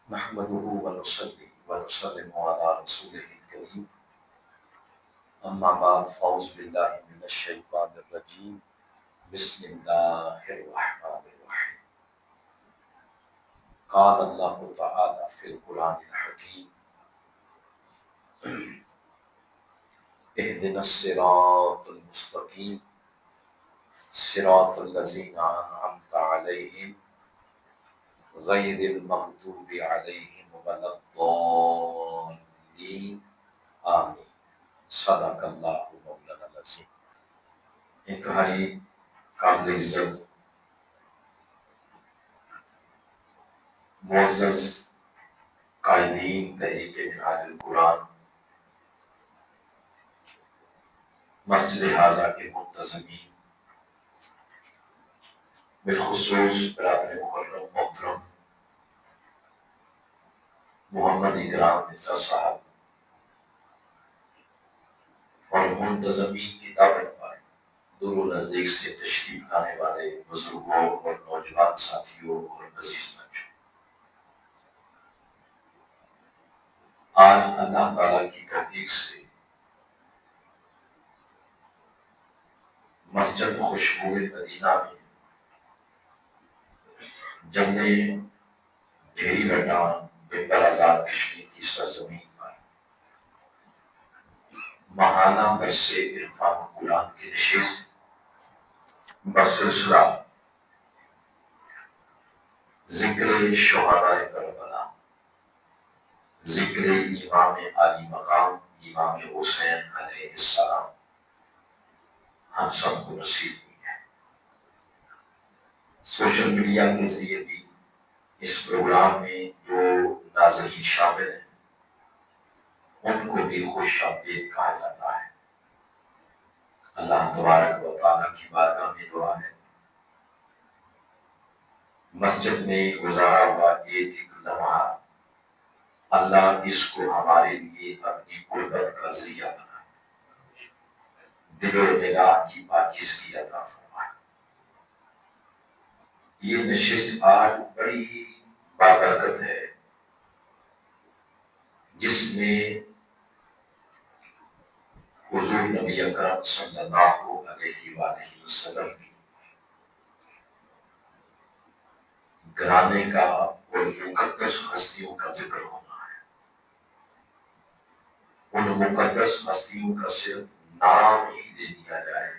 نحمده ونصلي ونسلم على رسوله الكريم أما بعد فأعوذ بالله من الشيطان الرجيم بسم الله الرحمن الرحيم قال الله تعالى في القرآن الحكيم اهدنا الصراط المستقيم صراط الذين أنعمت عليهم غیر المغضوب علیہم ولا الضالین آمین صدق اللہ مولانا العظیم۔ انتہائی قابل عزت معزز قائدین تحریک منہاج القرآن مسجد حاضہ کے منتظمین، بالخصوص برادر مکرم محترم محمد اکرام مرزا صاحب اور منتظمین کی دعوت پر دور و نزدیک سے تشریف لانے والے بزرگوں اور نوجوان ساتھیوں اور عزیز بچوں، آج اللہ تعالیٰ کی توفیق سے مسجد خوشبو مدینہ میں جمنے ڈھیری لٹان بمبر آزاد کشمیر کی سرزمین پر ماہانہ برس عرفان قرآن کی نشست بسلسلہ ذکر شہداء کربلا، ذکر امام علی مقام امام حسین علیہ السلام ہم سب کو نصیب ہوئی ہے۔ سوشل میڈیا کے ذریعے بھی اس پروگرام میں جو ناظرین شامل ہیں ان کو بھی خوش آمدید کہا جاتا ہے۔ اللہ تبارک و تعالیٰ کی بارگاہ میں دعا ہے مسجد میں گزارا ہوا ایک ایک لمحہ اللہ اس کو ہمارے لیے اپنی قربت کا ذریعہ بنائے، دل و نگاہ کی پاکیزگی عطا فرمائے۔ یہ نشست آج بڑی بابرکت ہے جس میں حضور نبی اکرم صلی اللہ علیہ وآلہ وسلم کی گھرانے کا اور مقدس ہستیوں کا ذکر ہونا ہے۔ ان مقدس ہستیوں کا صرف نام ہی دے دیا جائے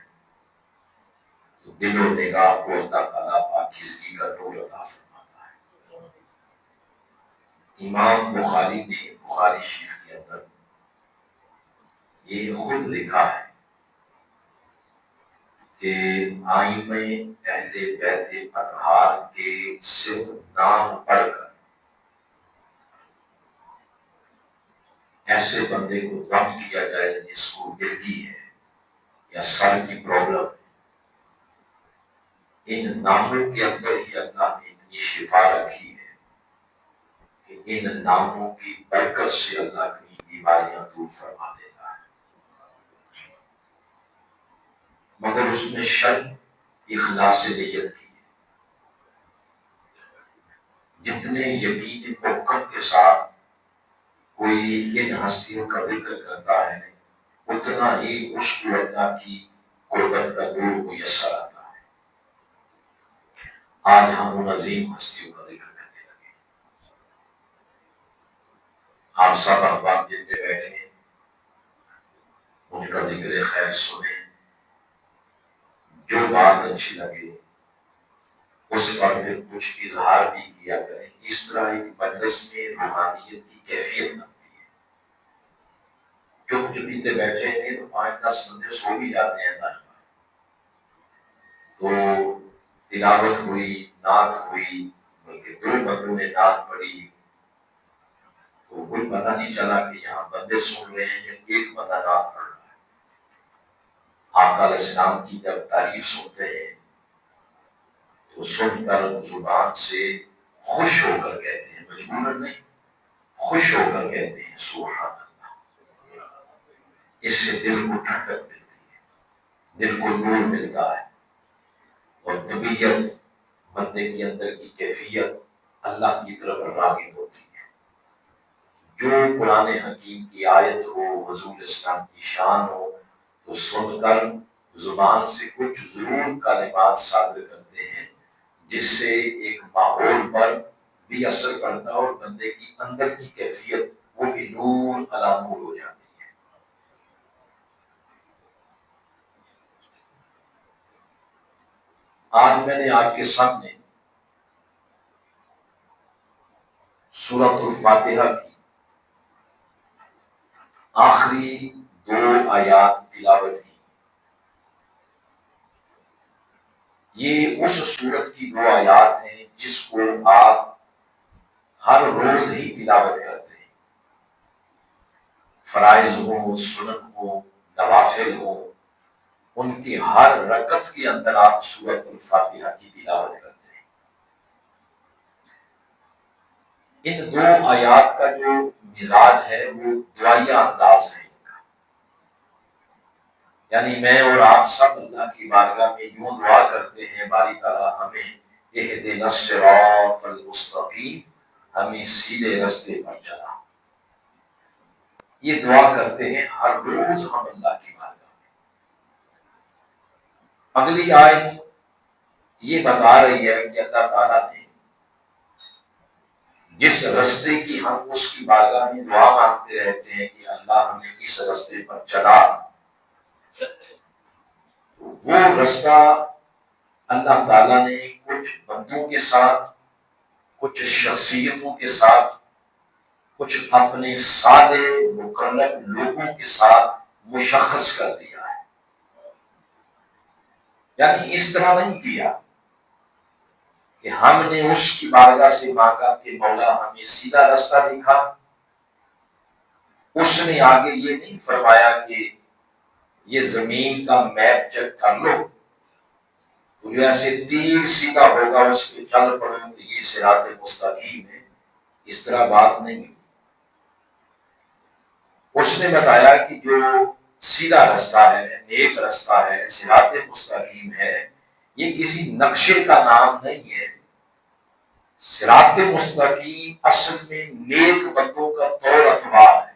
تو دل و نگاہ کو اللہ تعالیٰ پاکیزگی کا نور عطا فرماتا ہے۔ امام بخاری نے بخاری شریف کے اندر یہ خود لکھا ہے کہ آئمہ اہل بیت اطہار کے صرف نام پڑھ کر ایسے بندے کو دم کیا جائے جس کو مرگی ہے یا سر کی پرابلم ہے، ان ناموں کے اندر ہی اللہ نے اتنی شفا رکھی ہے کہ ان ناموں کی برکت سے اللہ کی بیماریاں دور فرما دیتا ہے، مگر اس میں شرط اخلاص نیت کی ہے۔ جتنے یقین محکم کے ساتھ کوئی ان ہستیوں کا ذکر کرتا ہے اتنا ہی اس کو اللہ کی قربت کا نور میسر آتا ہے۔ آج ہم ان عظیم ہستیوں کا ذکر کرنے لگے۔ آپ سب احباب جن میں بیٹھے ہیں ان کا ذکر خیر سنیں، جو بات اچھی لگے اس پر پھر کچھ اظہار بھی کیا کریں۔ اس طرح ایک مجلس میں روحانیت کی کیفیت بنتی ہے۔ چپ چپیتے بیٹھے ہیں تو 5-10 بندے سو بھی جاتے ہیں دائیں بائیں، تو تلاوت ہوئی، نعت ہوئی، بلکہ 2 بندوں نے نعت پڑھی تو کوئی پتہ نہیں چلا کہ یہاں بندے سن رہے ہیں یا ایک بندہ نعت پڑھ رہا ہے۔ آقا علیہ السلام کی جب تعریف سنتے ہیں تو سن کر زبان سے خوش ہو کر کہتے ہیں، مجبوراً نہیں، خوش ہو کر کہتے ہیں سبحان اللہ۔ اس سے دل کو ٹھنڈک ملتی ہے، دل کو نور ملتا ہے، اور طبیعت بندے کے اندر کی کیفیت اللہ کی طرف راغب ہوتی ہے۔ جو قرآن حکیم کی آیت ہو، حضور اسلام کی شان ہو، تو سن کر زبان سے کچھ ضرور کلمات صادر کرتے ہیں، جس سے ایک ماحول پر بھی اثر پڑتا ہے اور بندے کی اندر کی کیفیت وہ بھی نور علی نور ہو جاتی ہے۔ آج میں نے آپ کے سامنے سورۃ الفاتحہ کی آخری 2 آیات تلاوت کی۔ یہ اس سورت کی 2 آیات ہیں جس کو آپ ہر روز ہی تلاوت کرتے ہیں، فرائض ہو، سنن ہو، نوافل ہو، ان کی ہر رکعت کے اندر آپ سورۃ الفاتحہ کی تلاوت کرتے ہیں۔ ان 2 آیات کا جو مزاج ہے وہ دعائیہ انداز ہے ان کا، یعنی میں اور آپ سب اللہ کی بارگاہ میں یوں دعا کرتے ہیں، باری تعالیٰ ہمیں اہدنا الصراط المستقیم، ہمیں سیدھے راستے پر چلا۔ یہ دعا کرتے ہیں ہر روز ہم اللہ کی بارگاہ میں۔ اگلی آیت یہ بتا رہی ہے کہ اللہ تعالیٰ نے جس رستے کی ہم اس کی بارگاہ میں دعا مانگتے رہتے ہیں کہ اللہ ہمیں اس رستے پر چلا، وہ رستہ اللہ تعالیٰ نے کچھ بندوں کے ساتھ، کچھ شخصیتوں کے ساتھ، کچھ اپنے سادے مقرب لوگوں کے ساتھ مشخص کر دیا ہے۔ یعنی اس طرح نہیں کیا کہ ہم نے اس کی بارگاہ سے مانگا کہ مولا ہمیں سیدھا راستہ دکھا، اس نے آگے یہ نہیں فرمایا کہ یہ زمین کا میپ چیک کر لو تو جو ایسے تیر سیدھا ہوگا اس پہ چل پڑو تو یہ صراط مستقیم ہے، اس طرح بات نہیں ہوئی۔ اس نے بتایا کہ جو سیدھا راستہ ہے، نیک راستہ ہے، صراط مستقیم ہے، یہ کسی نقشے کا نام نہیں ہے۔ صراط مستقیم اصل میں نیک بندوں کا طور اتوار ہے،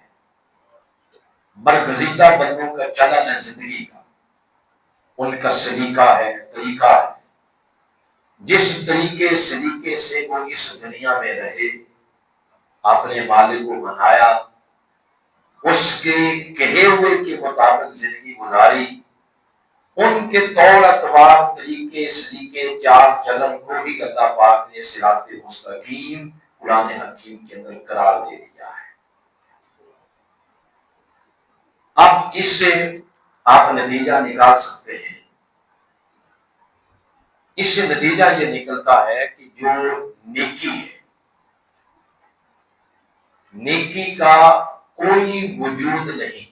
برگزیدہ بندوں کا چلن ہے زندگی کا، ان کا سلیقہ ہے، طریقہ ہے۔ جس طریقے سلیقے سے وہ اس دنیا میں رہے، اپنے مالک کو منایا، اس کے کہے ہوئے کے مطابق زندگی گزاری، ان کے طور اتوار، طریقے سلیقے، چال چلن کو ہی اللہ پاک نے صراط مستقیم قرآن حکیم کے اندر قرار دے دیا ہے۔ اب اس سے آپ نتیجہ نکال سکتے ہیں، اس سے نتیجہ یہ نکلتا ہے کہ جو نیکی ہے، نیکی کا کوئی وجود نہیں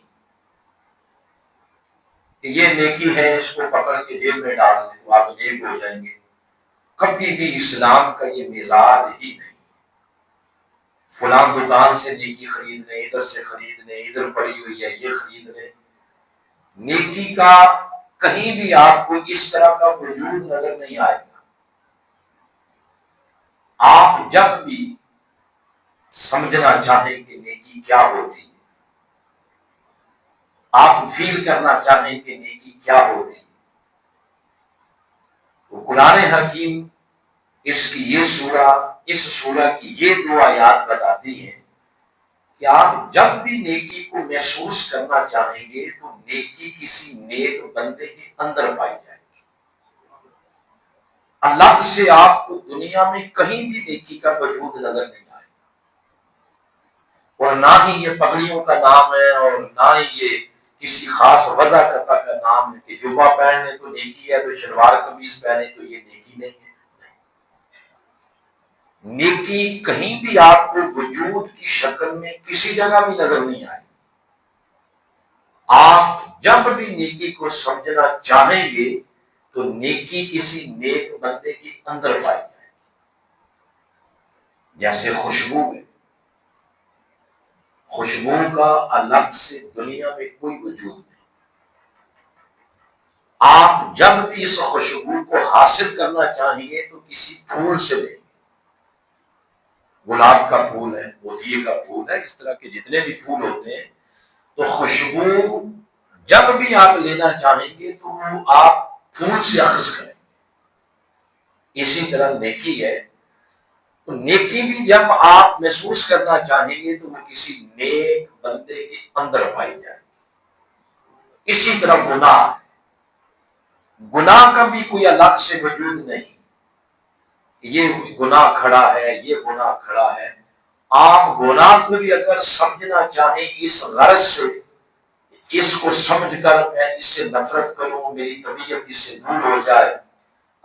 کہ یہ نیکی ہے اس کو پکڑ کے جیب میں ڈال دیں تو آپ نیک ہو جائیں گے۔ کبھی بھی اسلام کا یہ مزاج ہی نہیں۔ فلاں دکان سے نیکی خرید لیں، ادھر سے خرید لیں، ادھر پڑی ہوئی ہے یہ خرید لیں۔ نیکی کا کہیں بھی آپ کو اس طرح کا وجود نظر نہیں آئے گا۔ آپ جب بھی سمجھنا چاہیں کہ نیکی کیا ہوتی ہے، آپ فیل کرنا چاہیں کہ نیکی کیا ہوتی ہے، تو قرآن حکیم اس کی یہ سورہ، اس سورہ کی یہ 2 آیات بتاتی ہیں کہ آپ جب بھی نیکی کو محسوس کرنا چاہیں گے تو نیکی کسی نیک بندے کے اندر پائی جائے گی۔ الگ سے آپ کو دنیا میں کہیں بھی نیکی کا وجود نظر نہیں آئے گا، اور نہ ہی یہ پگڑیوں کا نام ہے اور نہ ہی یہ کسی خاص وضاقت کا نام ہے کہ جبہ پہنے تو نیکی ہے، تو شلوار قمیض پہنے تو یہ نیکی نہیں ہے۔ نیکی کہیں بھی آپ کو وجود کی شکل میں کسی جگہ بھی نظر نہیں آئے۔ آپ جب بھی نیکی کو سمجھنا چاہیں گے تو نیکی کسی نیک بندے کے اندر پائی جائے گی۔ جیسے خوشبو ہے، خوشبو کا الگ سے دنیا میں کوئی وجود نہیں۔ آپ جب بھی اس خوشبو کو حاصل کرنا چاہیں گے تو کسی پھول سے لیں گے، گلاب کا پھول ہے، موتیے کا پھول ہے، اس طرح کے جتنے بھی پھول ہوتے ہیں، تو خوشبو جب بھی آپ لینا چاہیں گے تو وہ آپ پھول سے اخذ کریں گے۔ اسی طرح نیکی ہے، تو نیکی بھی جب آپ محسوس کرنا چاہیں گے تو وہ کسی نیک بندے کے اندر پائی جائے گی۔ اسی طرح گناہ ہے، گناہ کا بھی کوئی الگ سے وجود نہیں، یہ گناہ کھڑا ہے، یہ گناہ کھڑا ہے۔ آپ گناہ کو بھی اگر سمجھنا چاہیں اس غرض سے، اس کو سمجھ کر میں اس سے نفرت کروں، میری طبیعت اس سے دور ہو جائے،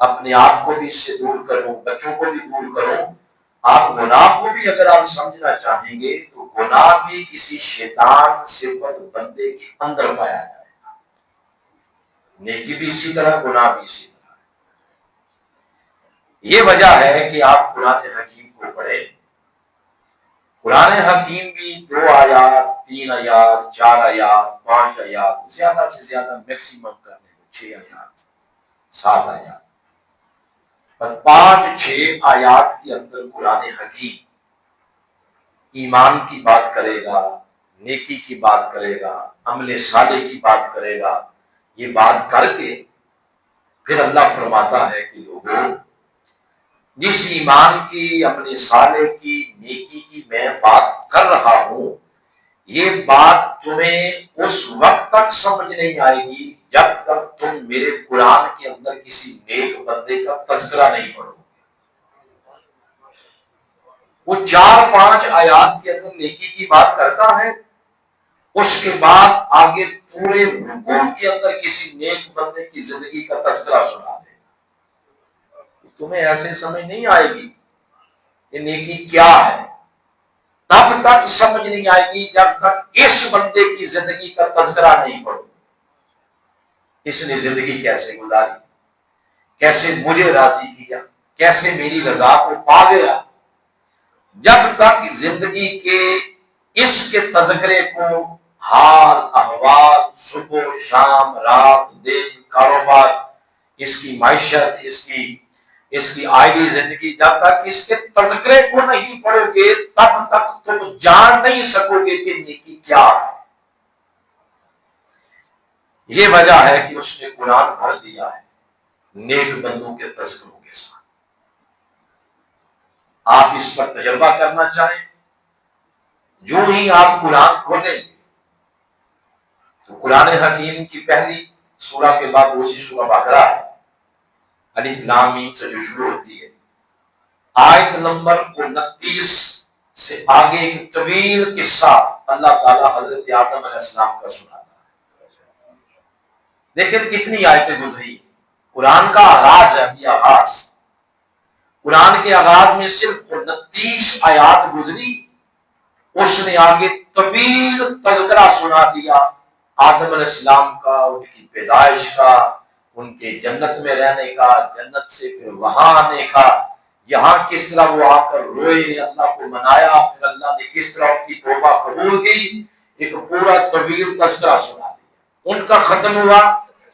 اپنے آپ کو بھی اس سے دور کروں، بچوں کو بھی دور کروں، آپ گناہ کو بھی اگر آپ سمجھنا چاہیں گے تو گناہ بھی کسی شیطان صفت بندے کے اندر پایا جائے گا۔ نیکی بھی اسی طرح، گناہ بھی اسی طرح۔ یہ وجہ ہے کہ آپ قرآن حکیم کو پڑھیں۔ قرآن حکیم بھی 2 آیات، 3 آیات، 4 آیات، 5 آیات، زیادہ سے زیادہ میکسیمم کرنے کو 6 آیات، 7 آیات، پر 5-6 آیات کے اندر قرآن حکیم ایمان کی بات کرے گا، نیکی کی بات کرے گا، عمل صالح کی بات کرے گا۔ یہ بات کر کے پھر اللہ فرماتا ہے کہ لوگوں، جس ایمان کی، عمل صالح کی، نیکی کی میں بات کر رہا ہوں، یہ بات تمہیں اس وقت تک سمجھ نہیں آئے گی جب تک تم میرے قرآن کے اندر کسی نیک بندے کا تذکرہ نہیں پڑھو۔ وہ 4-5 آیات کے اندر نیکی کی بات کرتا ہے، اس کے بعد آگے پورے رکوع کے اندر کسی نیک بندے کی زندگی کا تذکرہ سنا دے گا۔ تمہیں ایسے سمجھ نہیں آئے گی کہ نیکی کیا ہے، تب تک سمجھ نہیں آئے گی جب تک اس بندے کی زندگی کا تذکرہ نہیں پڑھو۔ اس نے زندگی کیسے گزاری، کیسے مجھے راضی کیا، کیسے میری رضا کو پا گیا۔ جب تک زندگی کے اس کے تذکرے کو، حال احوال، صبح شام، رات دن، کاروبار، اس کی معیشت، اس کی آئلی زندگی، جب تک اس کے تذکرے کو نہیں پڑھو گے تب تک تم جان نہیں سکو گے کہ نیکی کیا ہے۔ یہ وجہ ہے کہ اس نے قرآن بھر دیا ہے نیک بندوں کے تذکروں کے ساتھ۔ آپ اس پر تجربہ کرنا چاہیں، جو ہی آپ قرآن کھولیں تو قرآن حکیم کی پہلی سورہ کے بعد دوسری سورہ بقرہ ہے، الف لام میم سے جو شروع ہوتی ہے، آیت نمبر 29 سے آگے ایک طویل قصہ اللہ تعالیٰ حضرت آدم علیہ السلام کا سناتا ہے۔ دیکھیں کتنی آیتیں گزری، قرآن کا آغاز ہے، ابھی آغاز، قرآن کے آغاز میں صرف 29 آیات گزری، اس نے آگے طویل تذکرہ سنا دیا آدم علیہ السلام کا، ان کی پیدائش کا، ان کے جنت میں رہنے کا، جنت سے پھر وہاں آنے کا، یہاں کس طرح وہ آ کر روئے، اللہ کو منایا، پھر اللہ نے کس طرح ان کی توبہ قبول کی، ایک پورا طویل تذکرہ سنا دیا۔ ان کا ختم ہوا،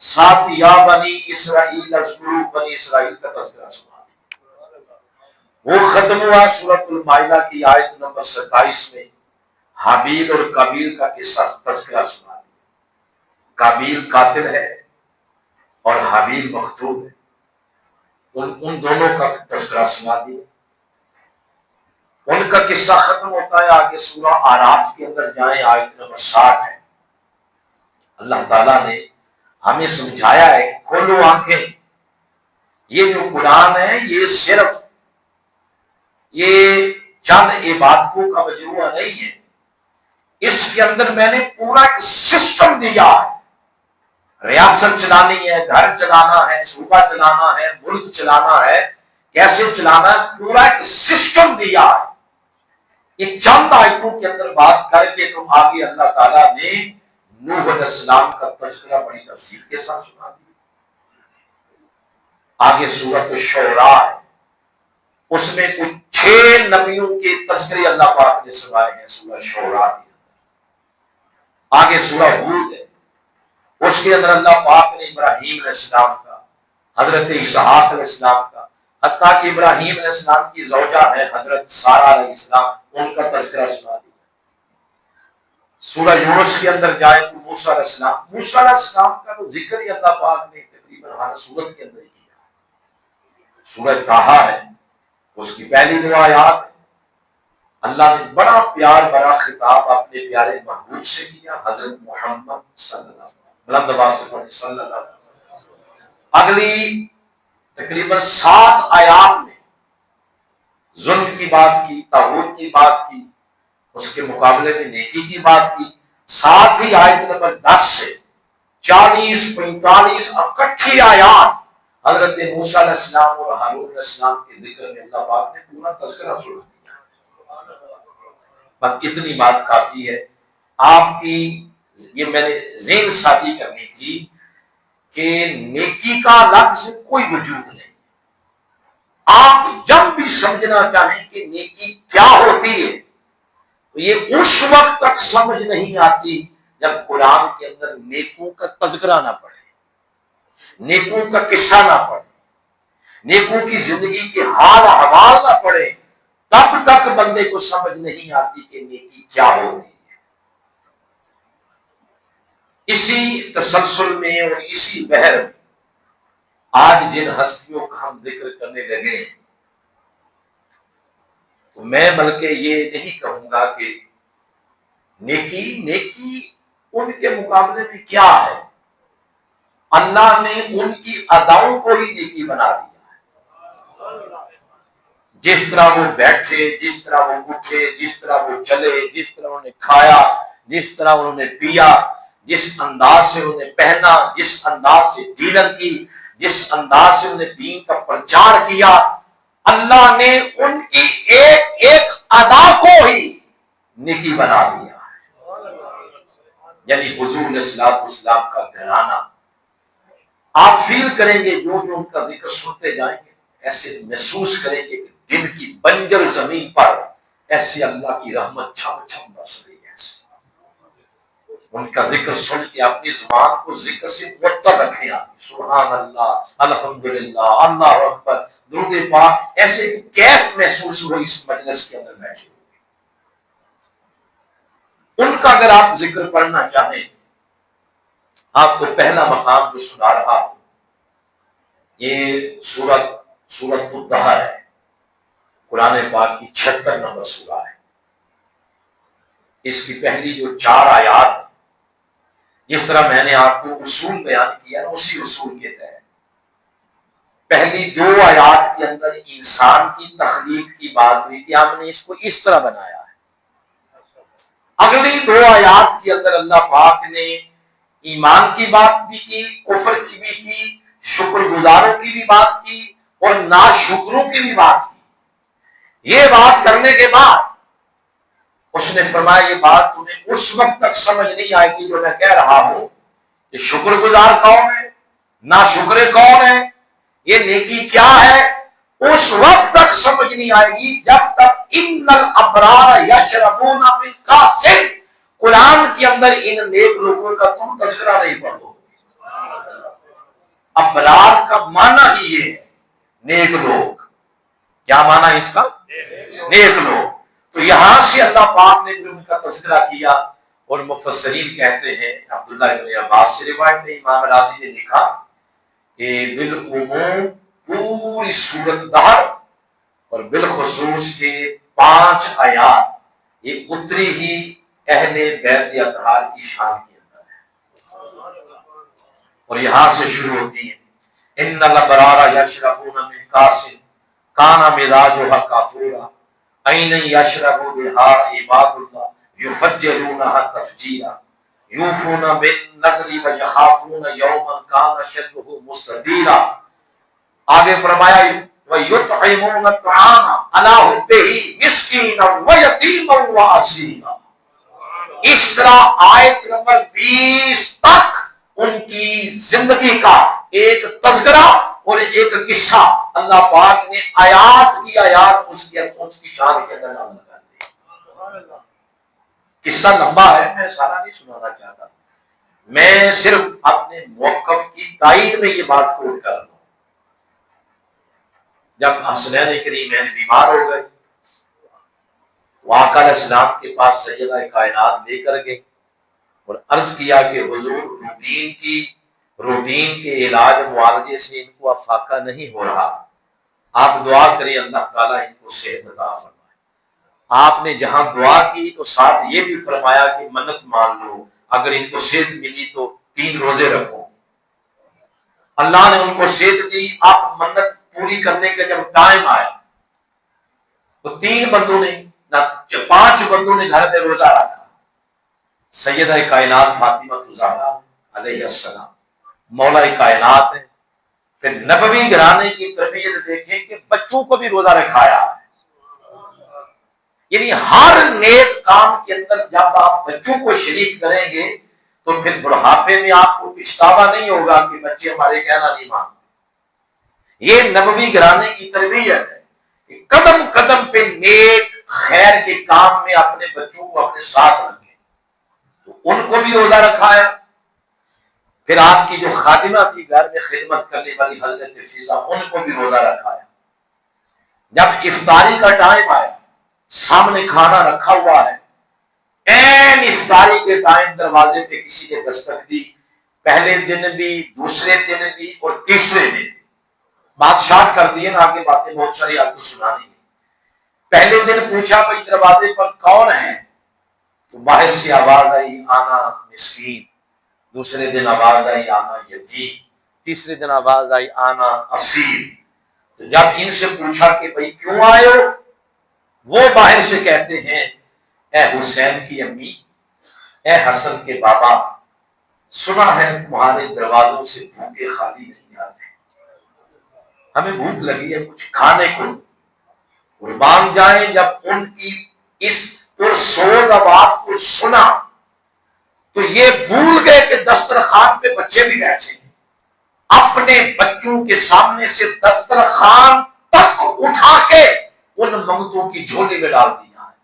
ساتھ یا بنی اسرائیل اذکروا، بنی اسرائیل کا تذکرہ سنا دیا۔ وہ ختم ہوا سورۃ المائدہ کی آیت نمبر 27 میں، حابیل اور قابیل کا قصہ تذکرہ سنا دیا۔ قابیل قاتل ہے اور حابیل مقتول ہے، ان دونوں کا تذکرہ سنا دیا۔ ان کا قصہ ختم ہوتا ہے، آگے سورہ اعراف کے اندر جائیں، آیت نمبر 60 ہے۔ اللہ تعالیٰ نے ہمیں سمجھایا ہے کہ کھولو آنکھیں، یہ جو قرآن ہے یہ صرف یہ چند عبادتوں کا مجموعہ نہیں ہے، اس کے اندر میں نے پورا ایک سسٹم دیا ہے۔ ریاست چلانی ہے، گھر چلانا ہے، صوبہ چلانا ہے، ملک چلانا ہے، کیسے چلانا ہے، پورا ایک سسٹم دیا ہے۔ یہ چند آیتوں کے اندر بات کر کے تم آگے اللہ تعالیٰ نے نوح علیہ السلام کا تذکرہ بڑی تفصیل کے ساتھ سنا دیا۔ آگے سورۃ الشعراء ہے، اس میں کچھ 6 نبیوں کے تذکرے اللہ پاک نے سنائے ہیں سورہ شعراء کے اندر۔ آگے سورہ ہود ہے، اس کے اندر اللہ پاک نے ابراہیم علیہ السلام کا، حضرت اسحاق علیہ السلام کا، حتیٰ کہ ابراہیم علیہ السلام کی زوجہ ہے حضرت سارہ علیہ السلام، ان کا تذکرہ سنا دیا۔ سورہ یونس کے اندر جائے تو موسیٰ علیہ السلام کا تو ذکر ہی اللہ پاک نے تقریباً ہر سورت کے اندر ہی کیا۔ سورہ طٰہٰ ہے، اس کی پہلی دو آیات اللہ نے بڑا پیار بڑا خطاب اپنے پیارے محبوب سے کیا، حضرت محمد صلی اللہ علیہ وسلم، بلند آواز سے پڑھیں صلی اللہ علیہ وسلم۔ اگلی تقریباً 7 آیات میں ظلم کی بات کی، طاغوت کی بات کی، اس کے مقابلے میں نیکی کی بات کی۔ ساتھ ہی آیت نمبر 10 سے 40 45 اکٹھی آیات حضرت موسیٰ علیہ السلام اور ہارون علیہ السلام کے ذکر میں اللہ پاک نے پورا تذکرہ سنا دیا۔ بس اتنی بات کافی ہے۔ آپ کی یہ میں نے ذہن سازی کرنی تھی کہ نیکی کا لفظ کوئی وجود نہیں۔ آپ جب بھی سمجھنا چاہیں کہ نیکی کیا ہوتی ہے تو یہ اس وقت تک سمجھ نہیں آتی جب قرآن کے اندر نیکوں کا تذکرہ نہ پڑھے، نیکوں کا قصہ نہ پڑھے، نیکوں کی زندگی کے حال احوال نہ پڑھے، تب تک بندے کو سمجھ نہیں آتی کہ نیکی کیا ہوتی ہے۔ اسی تسلسل میں اور اسی بحر میں آج جن ہستیوں کا ہم ذکر کرنے لگے ہیں تو میں بلکہ یہ نہیں کہوں گا کہ نیکی ان کے مقابلے میں کیا ہے۔ اللہ نے ان کی اداؤں کو ہی نیکی بنا دیا ہے۔ جس طرح وہ بیٹھے، جس طرح وہ اٹھے، جس طرح وہ چلے، جس طرح انہوں نے کھایا، جس طرح انہوں نے پیا، جس انداز سے انہوں نے پہنا، جس انداز سے ڈیلنگ کی، جس انداز سے انہوں نے دین کا پرچار کیا، اللہ نے ان کی ایک ایک ادا کو ہی نیکی بنا دیا۔ یعنی حضور علیہ الصلوۃ والسلام کا گھرانہ آپ فیل کریں گے، جو ان کا ذکر سنتے جائیں گے ایسے محسوس کریں گے کہ دل کی بنجر زمین پر ایسے اللہ کی رحمت چھم چھم برس رہی ہے۔ ایسے ان کا ذکر سن کے اپنی زبان کو ذکر سے معطر رکھیں، آپ سبحان اللہ، الحمدللہ، اللہ اکبر، درود پاک، ایسے کیف محسوس ہو اس مجلس کے اندر بیٹھے ہوئے۔ ان کا اگر آپ ذکر پڑھنا چاہیں، آپ کو پہلا مقام جو سنا رہا ہوں یہ سورۃ الطٰہٰ ہے، قرآن پاک کی 76 نمبر سورہ ہے۔ اس کی پہلی جو 4 آیات ہیں، جس طرح میں نے آپ کو اصول بیان کیا نا، اسی اصول کے تحت پہلی 2 آیات کے اندر انسان کی تخلیق کی بات ہوئی کہ ہم نے اس کو اس طرح بنایا ہے۔ اگلی 2 آیات کے اندر اللہ پاک نے ایمان کی بات بھی کی، کفر کی بھی کی، شکر گزاروں کی بھی بات کی اور ناشکروں کی بھی بات کی۔ یہ بات کرنے کے بعد اس نے فرمایا یہ بات تمہیں اس وقت تک سمجھ نہیں آئے گی جو میں کہہ رہا ہوں کہ شکر گزار کون ہے، ناشکر کون ہے، یہ نیکی کیا ہے، اس وقت تک سمجھ نہیں آئے گی جب تک ان الابرار یشربون من کاس، قرآن کے اندر ان نیک لوگوں کا تم تذکرہ نہیں پڑھو۔ ابرار کا معنی ہی یہ ہے نیک لوگ۔ کیا معنی اس کا؟ نیک لوگ۔ تو یہاں سے اللہ پاک نے ان کا تذکرہ کیا، اور مفسرین کہتے ہیں، عبداللہ ابن عباس سے روایت ہے، امام راضی نے لکھا کہ بالعموم پوری سورۃ دہر اور بالخصوص کے 5 آیات یہ اتری ہی اہل بیت اطہار کی شان کے اندر ہے، اور یہاں سے شروع ہوتی ہیں ان الابرار یشربون من کاس کان مزاجها کافورا عین یشرب بها عباد اللہ یفجرونها تفجیرا یوفون بالنذر ویخافون یوما کان شرہ مستطیرا۔ آگے فرمایا وَيُطْعِمُونَ الطَّعَامَ عَلَىٰ حُبِّهِ مِسْكِينًا وَيَتِيمًا وَأَسِيرًا۔ اس طرح آیت نمبر 20 تک ان کی زندگی کا ایک تذکرہ اور ایک قصہ اللہ پاک نے آیات کی آیات اس کی شان کے اندر نازل کر دی۔ قصہ لمبا ہے، میں سارا نہیں سنانا چاہتا، میں صرف اپنے موقف کی تائید میں یہ بات کوٹ کر رہا ہوں۔ جب حسنین کریمین بیمار ہو گئے تو آقا علیہ السلام کے پاس سیدہ کائنات لے کر گئے اور عرض کیا کہ حضور روٹین کے علاج معالجے سے ان کو افاقہ نہیں ہو رہا، آپ دعا کریں اللہ تعالیٰ ان کو صحت عطا فرمائے۔ آپ نے جہاں دعا کی تو ساتھ یہ بھی فرمایا کہ منت مان لو، اگر ان کو صحت ملی تو 3 روزے رکھو۔ اللہ نے ان کو صحت دی، آپ منت پوری کرنے کا جب ٹائم آیا تو 3 بندوں نے 5 بندوں نے گھر میں روزہ رکھا۔ سیدہ کائنات فاطمہ الزہرا علیہ السلام مولا کائنات ہے۔ پھر نبوی گھرانے کی تربیت دیکھیں کہ بچوں کو بھی روزہ رکھایا، یعنی ہر نیک کام کے اندر جب آپ بچوں کو شریک کریں گے تو پھر بڑھاپے میں آپ کو پچھتاوا نہیں ہوگا کہ بچے ہمارے کہنا نہیں مانتے۔ یہ نبوی گھرانے کی تربیت ہے کہ قدم قدم پہ نیک خیر کے کام میں اپنے بچوں کو اپنے ساتھ رکھیں، تو ان کو بھی روزہ رکھایا۔ پھر آپ کی جو خادمہ تھی گھر میں خدمت کرنے والی حضرت فیضہ، ان کو بھی روزہ رکھایا۔ جب افطاری کا ٹائم آیا، سامنے کھانا رکھا ہوا ہے، این افطاری کے ٹائم دروازے پہ کسی نے دستک دی، پہلے دن بھی، دوسرے دن بھی اور تیسرے دن بھی۔ بات شارٹ کر دیے نا، آگے باتیں بہت ساری آپ کو سنانی ہے۔ پہلے دن پوچھا بھائی دروازے پر کون ہے، تو باہر سے آواز آئی آنا مسکین، دوسرے دن آواز آئی آنا یتیم، تیسرے دن آواز آئی آنا اسیر۔ تو جب ان سے پوچھا کہ بھائی کیوں آئے ہو، وہ باہر سے کہتے ہیں اے حسین کی امی، اے حسن کے بابا، سنا ہے تمہارے دروازوں سے بھوکے خالی نہیں جاتے، ہمیں بھوک لگی ہے کچھ کھانے کو، قربان جائیں۔ جب ان کی اس پرسوز آواز کو سنا تو یہ بھول گئے کہ دسترخوان پہ بچے بھی بیٹھے ہیں، اپنے بچوں کے سامنے سے دسترخوان تک اٹھا کے ان منگتوں کی جھولی میں ڈال دیا ہے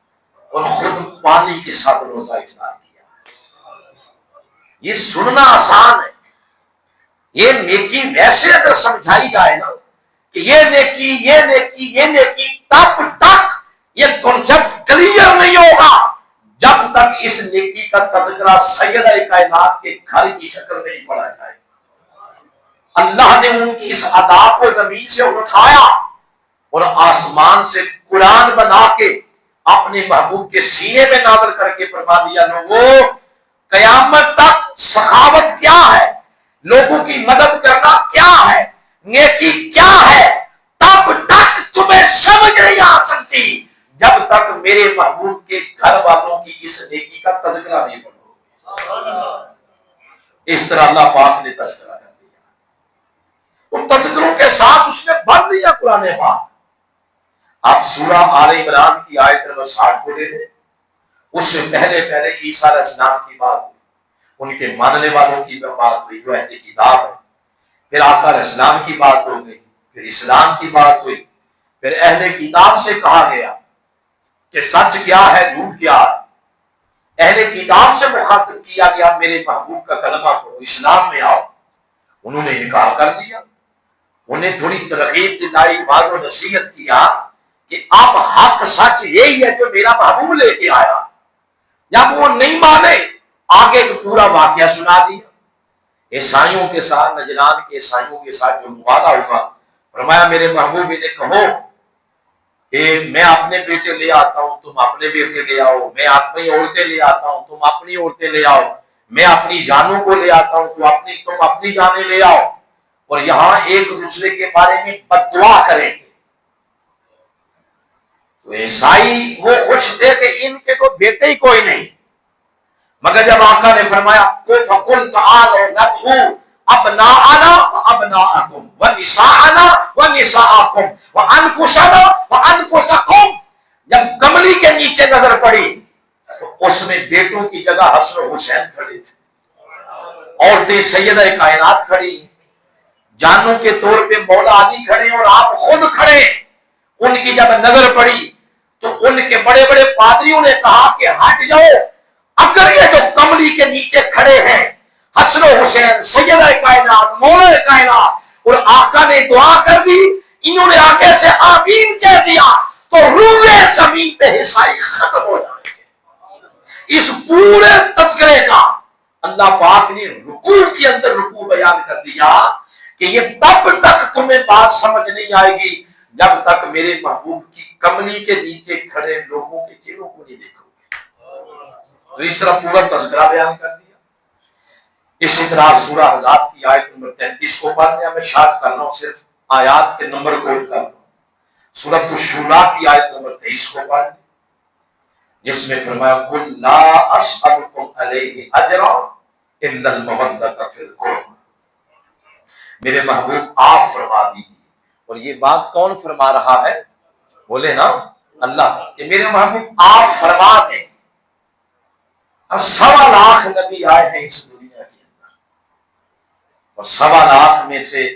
اور خود پانی کے ساتھ روزہ افطار کیا۔ یہ سننا آسان ہے، یہ نیکی ویسے اگر سمجھائی جائے نا کہ یہ نیکی یہ نیکی یہ نیکی، تب تک یہ کنسپٹ کلیئر نہیں ہوگا جب تک اس نیکی کا تذکرہ سیدہ کائنات کے گھر کی شکل میں نہیں پڑھا جائے۔ اللہ نے ان کی اس ادا کو زمین سے اٹھایا اور آسمان سے قرآن بنا کے اپنے محبوب کے سینے میں نازل کر کے فرما دیا، لوگوں قیامت تک سخاوت کیا ہے، لوگوں کی مدد کرنا کیا ہے، نیکی کیا ہے، تب تک تمہیں سمجھ نہیں آ سکتی جب تک میرے محبوب کے گھر والوں کی اس نیکی کا تذکرہ نہیں پڑھو۔ اس طرح اللہ پاک نے تذکرہ کر دیا، ان تذکروں کے ساتھ اس نے بھر دیا قرآن پاک۔ آپ سورہ آل عمران کی آیت نمبر 60 کو لے لیں، اس سے پہلے عیسیٰ علیہ السلام کی بات ہوئی، ان کے ماننے والوں کی بات ہوئی جو اہل کتاب ہے، پھر آقا علیہ السلام کی بات ہو گئی، پھر اسلام کی بات ہوئی، پھر اہل کتاب سے کہا گیا کہ سچ کیا ہے جھوٹ کیا ہے، اہل کتاب سے مخاطب کیا گیا میرے محبوب کا کلمہ پڑھو، اسلام میں آؤ، انہوں نے انکار کر دیا۔ انہیں تھوڑی ترغیب دلائی، واضح و نصیحت کیا کہ اب حق سچ یہی ہے جو میرا محبوب لے کے آیا۔ جب وہ نہیں مانے آگے پورا واقعہ سنا دیا، عیسائیوں کے ساتھ، نجران کے عیسائیوں کے ساتھ جو معاہدہ ہوگا، فرمایا میرے محبوب نے کہو کہ میں اپنے بیٹے لے آتا ہوں تم اپنے بیٹے لے آؤ، میں اپنی عورتیں لے آتا ہوں تم اپنی عورتیں لے آؤ، میں اپنی جانوں کو لے آتا ہوں تم اپنی جانیں لے آؤ، اور یہاں ایک دوسرے کے بارے میں بد دعا کریں گے۔ تو عیسائی وہ خوش تھے کہ ان کے تو بیٹے ہی کوئی نہیں، مگر جب آقا نے فرمایا فَقُلْ تَعَالَوْا نَدْعُوا أَبْنَاءَنَا وَأَبْنَاءَكُمْ وَنِسَاءَنَا وَنِسَاءَكُمْ وَأَنفُسَنَا وَأَنفُسَكُمْ، جب کملی کے نیچے نظر پڑی تو اس میں بیٹوں کی جگہ حسن و حسین کھڑے تھے، عورتیں سیدہ کائنات کھڑی، جانوں کے طور پہ مولا علی کھڑے اور آپ خود کھڑے۔ ان کی جب نظر پڑی تو ان کے بڑے بڑے پادریوں نے کہا کہ ہٹ جاؤ، اگر یہ جو کملی کے نیچے کھڑے ہیں حسن و حسین سیدہ کائنات مولا کائنات، اور آقا نے دعا کر دی انہوں نے آگے سے آمین کہہ دیا تو روئے زمین پہ حصائی ختم ہو جائیں گے۔ اس پورے تذکرے کا اللہ پاک نے رکوع کے اندر رکوع بیان کر دیا کہ یہ تب تک تمہیں بات سمجھ نہیں آئے گی جب تک میرے محبوب کی کملی کے نیچے کھڑے لوگوں کے چہروں کو نہیں دیکھو گے۔ تو اس طرح پورا تذکرہ بیان کر دیا۔ اسی طرح سورہ احزاب کی آیت نمبر 33 کو پڑھنے میں شارٹ کر رہا ہوں، صرف آیات کے نمبر کوٹ کر رہا ہوں۔ سورۃ الشورى کی آیت نمبر 23 کو پڑھنے جس میں فرمایا قل لا اسألکم علیہ اجرا الا المودۃ فی القربى۔ میرے محبوب آپ فرما دیجیے، اور یہ بات کون فرما رہا ہے؟ بولے نا اللہ، کہ میرے محبوب آپ فرما دیں۔ اب 1.25 لاکھ نبی آئے ہیں اس دنیا کے اندر، اور 1.25 لاکھ میں سے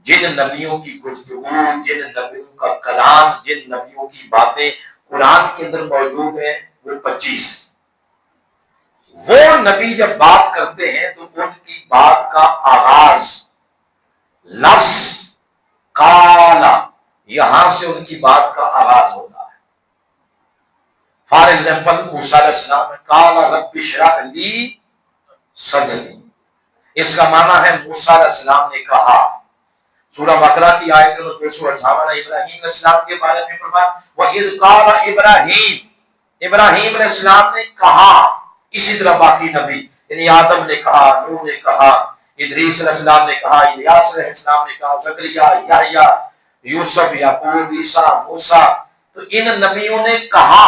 جن نبیوں کی گفتگو، جن نبیوں کا کلام، جن نبیوں کی باتیں قرآن کے اندر موجود ہیں وہ 25 ہیں۔ وہ نبی جب بات کرتے ہیں تو ان کی بات کا آغاز لفظ قالا، یہاں سے ان کی بات کا آغاز ہوتا ہے۔ فار ایگزامپل موسیٰ علیہ السلام نے قالا رب اشرح لی صدری، اس کا معنی ہے موسیٰ علیہ السلام نے کہا۔ سورہ بقرہ کی آیت نمبر 258 ابراہیم علیہ السلام کے بارے میں فرمایا وَإِذْ قَالَ ابراہیم علیہ السلام نے کہا۔ اسی طرح باقی نبی یعنی آدم نے کہا، نوح نے کہا، ادریس علیہ السلام نے کہا، الیاس علیہ السلام نے کہا، زکریا، یحییٰ، یوسف، یعقوب، عیسیٰ، موسیٰ، تو ان نبیوں نے کہا۔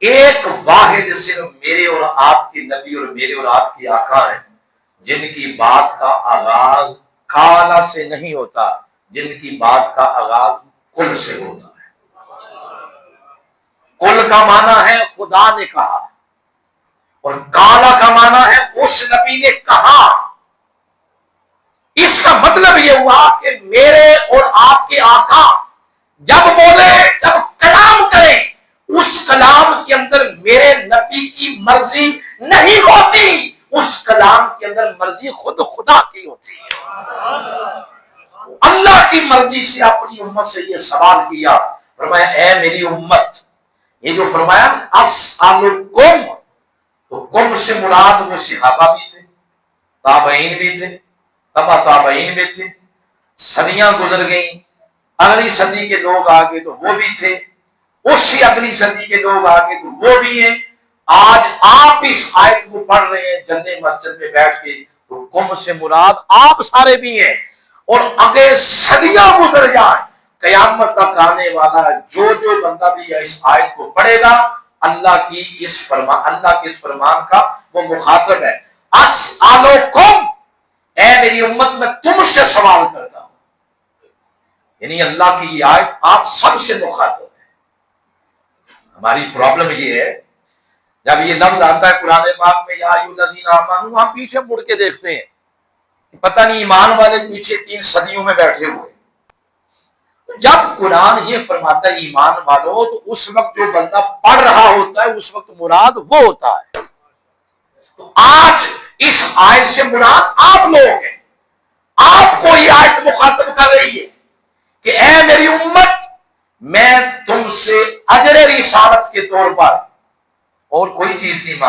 ایک واحد صرف میرے اور آپ کے نبی اور میرے اور آپ کے آقا ہیں جن کی بات کا آغاز کالا سے نہیں ہوتا، جن کی بات کا آغاز کل سے ہوتا ہے۔ کل کا معنی ہے خدا نے کہا، اور کالا کا معنی ہے اس نبی نے کہا۔ اس کا مطلب یہ ہوا کہ میرے اور آپ کے آقا جب بولے، جب کلام کریں، اس کلام کے اندر میرے نبی کی مرضی نہیں ہوتی، اس کلام کے اندر مرضی خود خدا کی ہوتی ہے۔ اللہ کی مرضی سے اپنی امت سے یہ سوال کیا، فرمایا اے میری امت، یہ جو فرمایا اسألکم، تو کم سے مراد وہ صحابہ بھی تھے، تابعین بھی تھے، تبع تابعین بھی تھے، صدیاں گزر گئیں، اگلی صدی کے لوگ آگے تو وہ بھی تھے، اسی اگلی صدی کے لوگ آگے تو وہ بھی ہیں۔ آج آپ اس آیت کو پڑھ رہے ہیں جلدی مسجد میں بیٹھ کے، تو کم سے مراد آپ سارے بھی ہیں، اور اگے صدیاں گزر جائیں، قیامت تک آنے والا جو بندہ بھی اس آیت کو پڑھے گا اللہ کے اس فرمان کا وہ مخاطب ہے۔ اسألکم، اے میری امت میں تم سے سوال کرتا ہوں، یعنی اللہ کی یہ آیت آپ سب سے مخاطب ہے۔ ہماری پرابلم یہ ہے جب یہ لفظ آتا ہے قرآن پاک میں یا ایھا الذین آمنوا، ہم پیچھے مڑ کے دیکھتے ہیں، پتہ نہیں ایمان والے پیچھے 3 صدیوں میں بیٹھے ہوئے۔ جب قرآن یہ فرماتا ہے ایمان والوں، تو اس وقت جو بندہ پڑھ رہا ہوتا ہے اس وقت مراد وہ ہوتا ہے۔ تو آج اس آیت سے مراد آپ لوگ ہیں، آپ کو یہ آیت مخاطب کر رہی ہے کہ اے میری امت، میں تم سے اجر رسالت کے طور پر اور کوئی چیز نہیں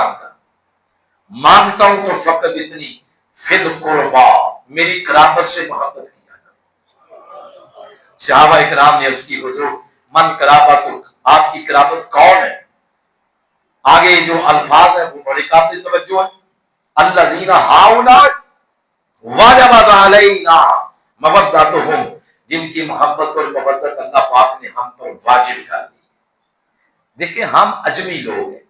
مانگتا ہوں تو فقط اتنی فی القربا، میری قرابت سے محبت کیا کرو۔ صحابہ اکرام نے عرض کی حضور من قرابت، آپ کی قرابت کون ہے؟ آگے جو الفاظ ہیں وہ بڑے قابل توجہ ہیں۔ الذین ہؤلاء وجبت علینا مودتہم، جن کی محبت اور مودت اللہ پاک نے ہم پر واجب کر دی۔ دیکھیں ہم اجمی لوگ ہیں،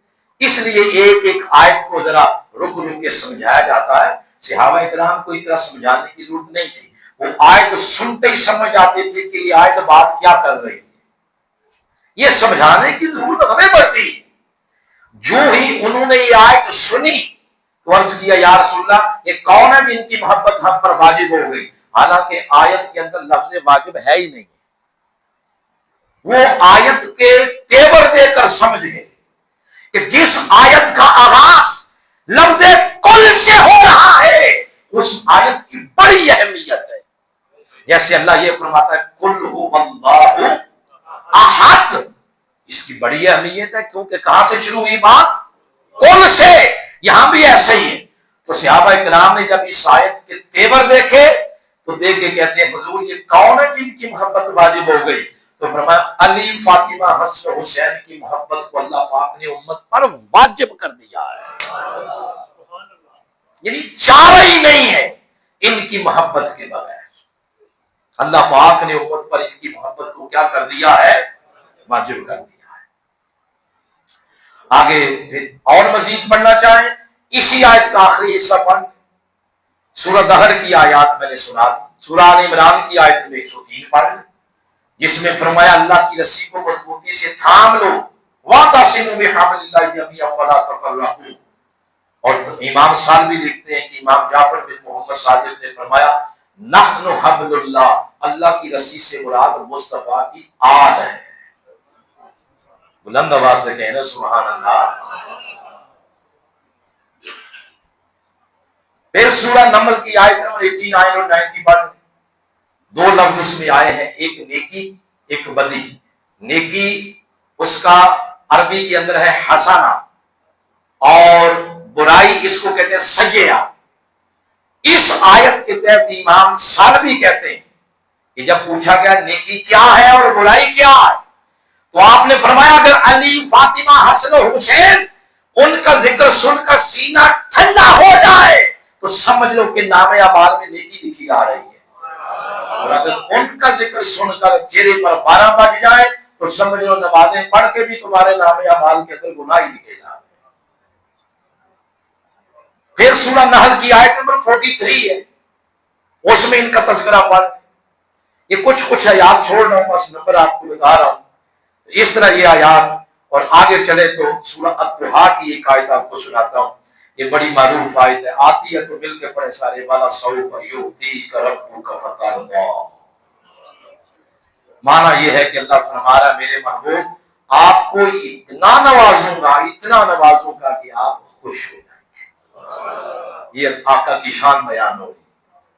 اس لیے ایک ایک آیت کو ذرا رک کے سمجھایا جاتا ہے۔ صحابہ اکرام کو اس طرح سمجھانے کی ضرورت نہیں تھی، وہ آیت سنتے ہی سمجھ آتے تھے کہ یہ آیت بات کیا کر رہی ہے۔ یہ سمجھانے کی ضرورت ہمیں پڑتی ہے۔ جو ہی انہوں نے یہ آیت سنی تو عرض کیا یا رسول اللہ یہ کون ہے جن کی محبت ہم پر واجب ہو گئی؟ حالانکہ آیت کے اندر لفظ واجب ہے ہی نہیں، وہ آیت کے تیور دے کر سمجھ گئے کہ جس آیت کا آغاز لفظ کل سے ہو رہا ہے اس آیت کی بڑی اہمیت ہے۔ جیسے اللہ یہ فرماتا ہے قل هو اللہ احد، اس کی بڑی اہمیت ہے کیونکہ کہاں سے شروع ہوئی بات؟ قل سے، یہاں بھی ایسے ہی ہے۔ تو صحابہ کرام نے جب اس آیت کے تیور دیکھے تو دیکھ کے کہتے ہیں حضور یہ کون ہے جن کی محبت واجب ہو گئی؟ تو فرمایا علی، فاطمہ، حسن، حسین کی محبت کو اللہ پاک نے امت پر واجب کر دیا ہے، یعنی چارہ ہی نہیں ہے ان کی محبت کے بغیر۔ اللہ پاک نے امت پر ان کی محبت کو کیا کر دیا ہے؟ واجب کر دیا ہے۔ آگے پھر اور مزید پڑھنا چاہیں اسی آیت کا آخری حصہ پڑھ، سورہ دہر کی آیات میں نے سنا دی، سورہ آل عمران کی آیت میں 103 پڑھ، جس میں فرمایا اللہ کی رسی کو مضبوطی سے تھام لو، وَاعْتَصِمُوا بِحَبْلِ اللَّهِ جَمِيعًا وَلَا تَفَرَّقُوا۔ اور امام سالوی لکھتے ہیں کہ امام جعفر بن محمد صادق نے فرمایا نحن حبل اللہ، اللہ کی رسی سے مراد مصطفیٰ کی آل ہے۔ بلند آواز سے کہنا سبحان اللہ۔ پھر سورہ نمل کی آیت نمبر 89 اور 90 پر دو لفظ اس میں آئے ہیں، ایک نیکی ایک بدی۔ نیکی اس کا عربی کے اندر ہے حسنہ، اور برائی اس کو کہتے ہیں سیئہ۔ اس آیت کے تحت امام سالوی کہتے ہیں کہ جب پوچھا گیا نیکی کیا ہے اور برائی کیا ہے تو آپ نے فرمایا اگر علی، فاطمہ، حسن و حسین ان کا ذکر سن کر سینہ ٹھنڈا ہو جائے تو سمجھ لو کہ نام اعمال میں نیکی لکھی جا رہی ہے، اور اگر ان کا ذکر سن کر چہرے پر 12 بج جائے تو سمجھ لو نمازیں پڑھ کے بھی تمہارے نام اعمال کے اندر گناہ ہی لکھے جا رہے ہیں۔ پھر سورہ نحل کی آیت نمبر 43 ہے، اس میں ان کا تذکرہ پڑھ، یہ کچھ آیات چھوڑ رہا ہوں، بس نمبر آپ کو بتا رہا ہوں۔ اس طرح یہ آیات، اور آگے چلے تو سورہ الضحیٰ کی ایک آیت آپ کو سناتا ہوں، یہ بڑی معروف آیت ہے، آتی ہے تو مل کے پڑھے سارے، والا سوف یؤتیک ربک فترضی۔ معنی یہ ہے کہ اللہ فرما رہا ہے میرے محبوب آپ کو اتنا نوازوں گا کہ آپ خوش ہو جائیں گے۔ یہ آقا کی شان بیان ہو رہی۔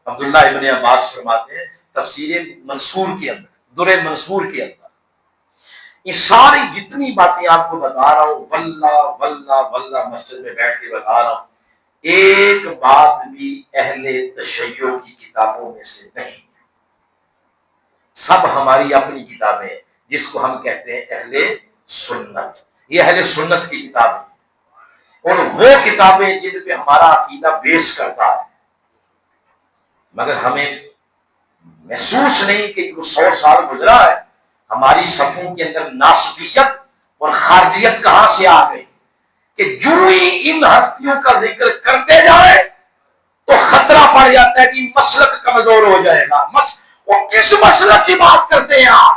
عبداللہ ابن عباس فرماتے ہیں تفسیر منصور کے اندر، در منصور کے اندر، یہ ساری جتنی باتیں آپ کو بتا رہا ہوں واللہ واللہ واللہ مسجد میں بیٹھ کے بتا رہا ہوں، ایک بات بھی اہل تشیع کی کتابوں میں سے نہیں، سب ہماری اپنی کتابیں ہیں جس کو ہم کہتے ہیں اہل سنت، یہ اہل سنت کی کتابیں، اور وہ کتابیں جن پہ ہمارا عقیدہ بیس کرتا ہے، مگر ہمیں محسوس نہیں کہ 100 سال گزرا ہے، ہماری صفوں کے اندر ناسبیت اور خارجیت کہاں سے آ گئی کہ جو ہی ان ہستیوں کا ذکر کرتے جائے تو خطرہ پڑ جاتا ہے کہ مسلک کمزور ہو جائے گا۔ وہ کس مسلک کی بات کرتے ہیں آپ؟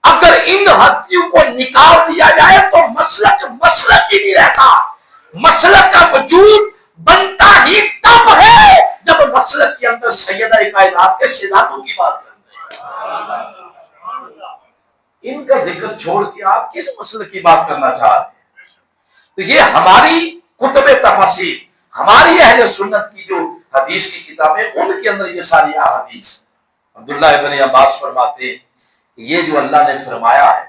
اگر ان ہستیوں کو نکال دیا جائے تو مسلک ہی نہیں رہتا۔ مسلک کا وجود بنتا ہی تب ہے جب مسلک کے اندر سیدہ کائنات کے شہزادوں کی بات کرتے ہیں۔ ان کا ذکر چھوڑ کے آپ کس مسلک کی بات کرنا چاہ رہے ہیں؟ تو یہ ہماری کتب تفاسیر، ہماری اہل سنت کی جو حدیث کی کتابیں، ان کے اندر یہ ساری احادیث۔ عبداللہ ابن عباس فرماتے ہیں کہ یہ جو اللہ نے فرمایا ہے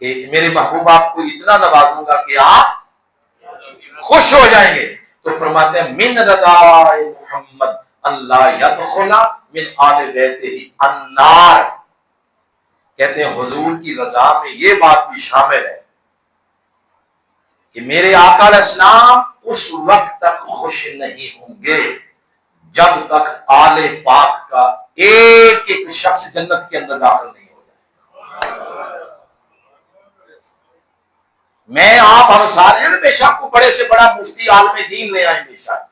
کہ میرے محبوب آپ کو اتنا نوازوں گا کہ آپ خوش ہو جائیں گے، تو فرماتے ہیں من رضا محمد اللہ یدخل من آل بیتہ النار، کہتے ہیں حضور کی رضا میں یہ بات بھی شامل ہے کہ میرے آقا علیہ السلام اس وقت تک خوش نہیں ہوں گے جب تک آل پاک کا ایک ایک شخص جنت کے اندر داخل نہیں ہو جائے۔ میں آپ ہم سارے بے شک کو بڑے سے بڑا مفتی عالم دین لے آئیں، بے شک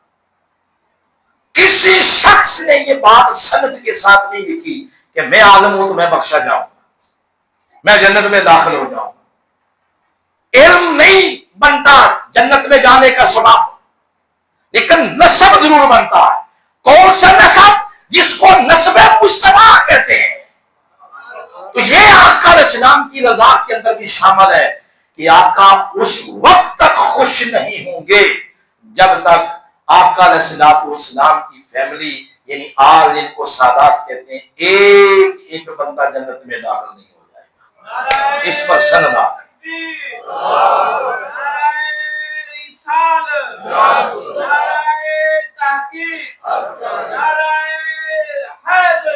کسی شخص نے یہ بات سند کے ساتھ نہیں لکھی کہ میں عالم ہوں تو میں بخشا جاؤں گا، میں جنت میں داخل ہو جاؤں گا۔ علم نہیں بنتا جنت میں جانے کا سبب، لیکن نسب ضرور بنتا ہے۔ کون سا نسب؟ جس کو نسب مصطفیٰ کہتے ہیں۔ تو یہ آقا علیہ السلام کی رضا کے اندر بھی شامل ہے کہ آقا اس وقت تک خوش نہیں ہوں گے جب تک آقا علیہ السلام کی فیملی یعنی آل ان کو سادات کہتے ہیں، ایک بندہ جنت میں داخل نہیں ہو جائے گا، اس پر سند آ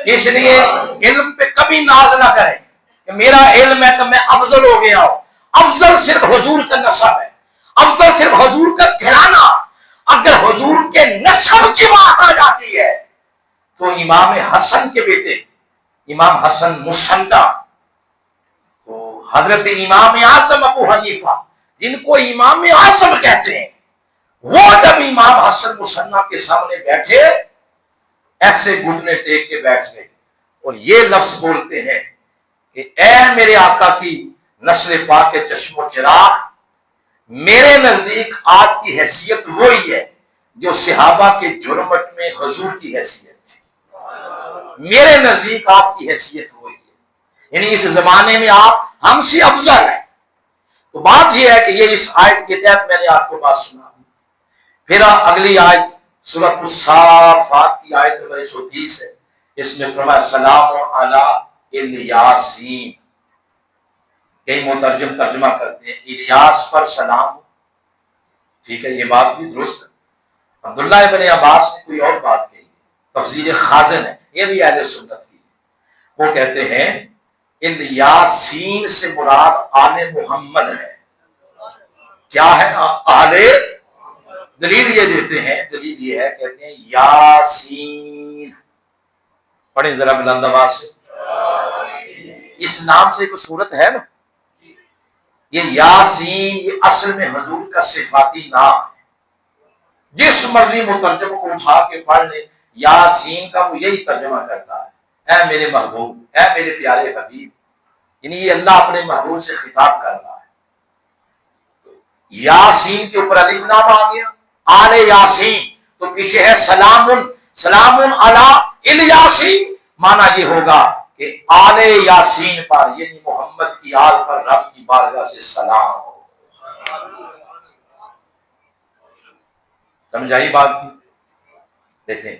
اس لیے علم پہ کبھی ناز نہ کریں کہ میرا علم ہے تو میں افضل ہو گیا ہوں۔ افضل صرف حضور کا نسب ہے، افضل صرف حضور کا گھرانہ۔ اگر حضور کے نسب کی بات آ جاتی ہے تو امام حسن کے بیٹے امام حسن مسندہ، تو حضرت امام اعظم ابو حنیفہ جن کو امام اعظم کہتے ہیں، وہ جب امام حسن مسندہ کے سامنے بیٹھے ایسے گھٹنے ٹیک کے بیٹھ گئے اور یہ لفظ بولتے ہیں کہ اے میرے آقا کی نسل پاک کے چشم و چراغ، میرے نزدیک آپ کی حیثیت وہی ہے جو صحابہ کے جرمٹ میں حضور کی حیثیت تھی۔ میرے نزدیک آپ کی حیثیت وہی ہے، یعنی اس زمانے میں آپ ہم سے افضل ہیں۔ تو بات یہ ہے کہ یہ اس آیت کے تحت میں نے آپ کو بات سنا۔ پھر اگلی آیت سورۃ الصافات کی آیت نمبر 130 ہے، اس میں فرمایا سلام علی الیاسین۔ کئی مترجم ترجمہ کرتے ہیں الیاس پر سلام، ٹھیک ہے، یہ بات بھی درست ہے۔ عبداللہ ابن عباس نے کوئی اور بات کہی ہے، تفسیر خازن ہے، یہ بھی اہل سنت کی ہے۔ وہ کہتے ہیں الیاسین سے مراد آل محمد ہے۔ کیا ہے آل؟ دلیل یہ دیتے ہیں، دلیل یہ ہے، کہتے ہیں یاسین، پڑھیں ذرا بلند آواز سے، اس نام سے کوئی صورت ہے نا، یہ یاسین یہ اصل میں حضور کا صفاتی نام ہے۔ جس مرضی مترجم کو اٹھا کے پڑھ لے، یاسین کا وہ یہی ترجمہ کرتا ہے، اے میرے محبوب، اے میرے پیارے حبیب، یعنی یہ اللہ اپنے محبوب سے خطاب کر رہا ہے۔ یاسین کے اوپر الف نام آ گیا، آل یاسین، تو پیچھے ہے سلام علی الیاسین، معنی یہ ہوگا کہ آل یاسین پر یعنی محمد کی آل پر رب کی بارگاہ سے سلام ہو۔ سمجھائی بات کی؟ دیکھیں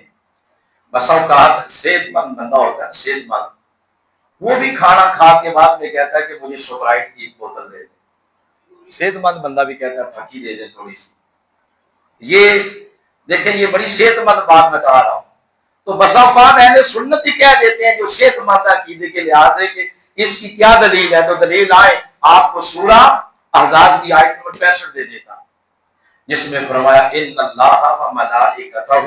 بس اوقات صحت مند بندہ ہوتا ہے، صحت مند، وہ بھی کھانا کھا کے بعد میں کہتا ہے کہ مجھے سپرائٹ کی ایک بوتل دے دیں۔ صحت مند بندہ بھی کہتا ہے پھکی دے دیں تھوڑی سی۔ یہ دیکھیں یہ بڑی صحت مند بات بتا رہا ہوں۔ تو بسا اوقات اہل سنت ہی کہہ دیتے ہیں جو صحت مند عقیدے کے لحاظ سے کہ اس کی کیا دلیل ہے، تو دلیل آئے آپ کو سورہ احزاب کی آیت نمبر 65 دے دیتا جس میں فرمایا ان اللہ و ملائکتہ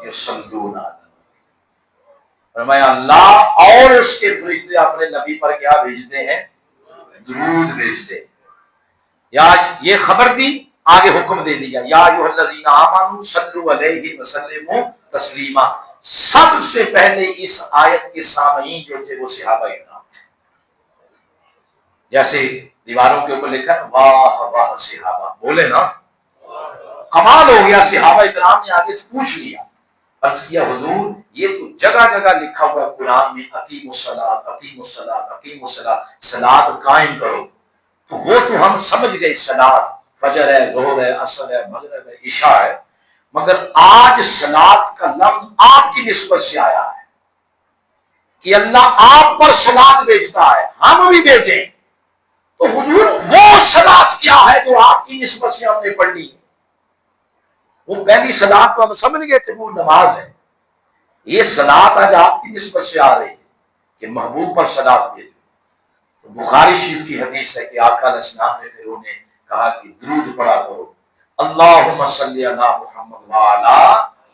یصلون علی النبی، فرمایا اللہ اور اس کے فرشتے اپنے نبی پر کیا بھیجتے ہیں؟ درود بھیجتے ہیں۔ یا یہ خبر دی، آگے حکم دے دیا یا ایھا الذین آمنوا صلوا علیہ وسلموا تسلیما۔ سب سے پہلے اس آیت کے سامعین جو تھے وہ صحابہ کرام تھے۔ جیسے دیواروں کے اوپر لکھا ہے واہ واہ صحابہ، بولے نا کمال ہو گیا۔ صحابہ کرام نے آگے سے پوچھ لیا، عرض کیا حضور یہ تو جگہ جگہ لکھا ہوا ہے قرآن میں اقیموا الصلاۃ اقیموا الصلاۃ اقیموا الصلاۃ، صلاۃ قائم کرو، تو وہ تو ہم سمجھ گئے صلاۃ فجر ہے، ظہر ہے، عصر ہے، مغرب ہے، عشاء ہے، مگر آج صلاۃ کا لفظ آپ کی نسبت سے آیا ہے کہ اللہ آپ پر صلاۃ بھیجتا ہے، ہم بھی بھیجیں، تو حضور وہ صلاۃ کیا ہے جو آپ کی نسبت سے ہم نے پڑھنی ہے؟ وہ پہلی صلاۃ تو ہم سمجھ گئے تھے وہ نماز ہے، یہ صلاۃ آج آپ کی نسبت سے آ رہی ہے کہ محبوب پر صلاۃ بھیجو۔ بخاری شریف کی حدیث ہے کہ آقا علیہ السلام نے پھر انہیں کہا کہ درود پڑھا کرو، اللہم صلی علی محمد وعلی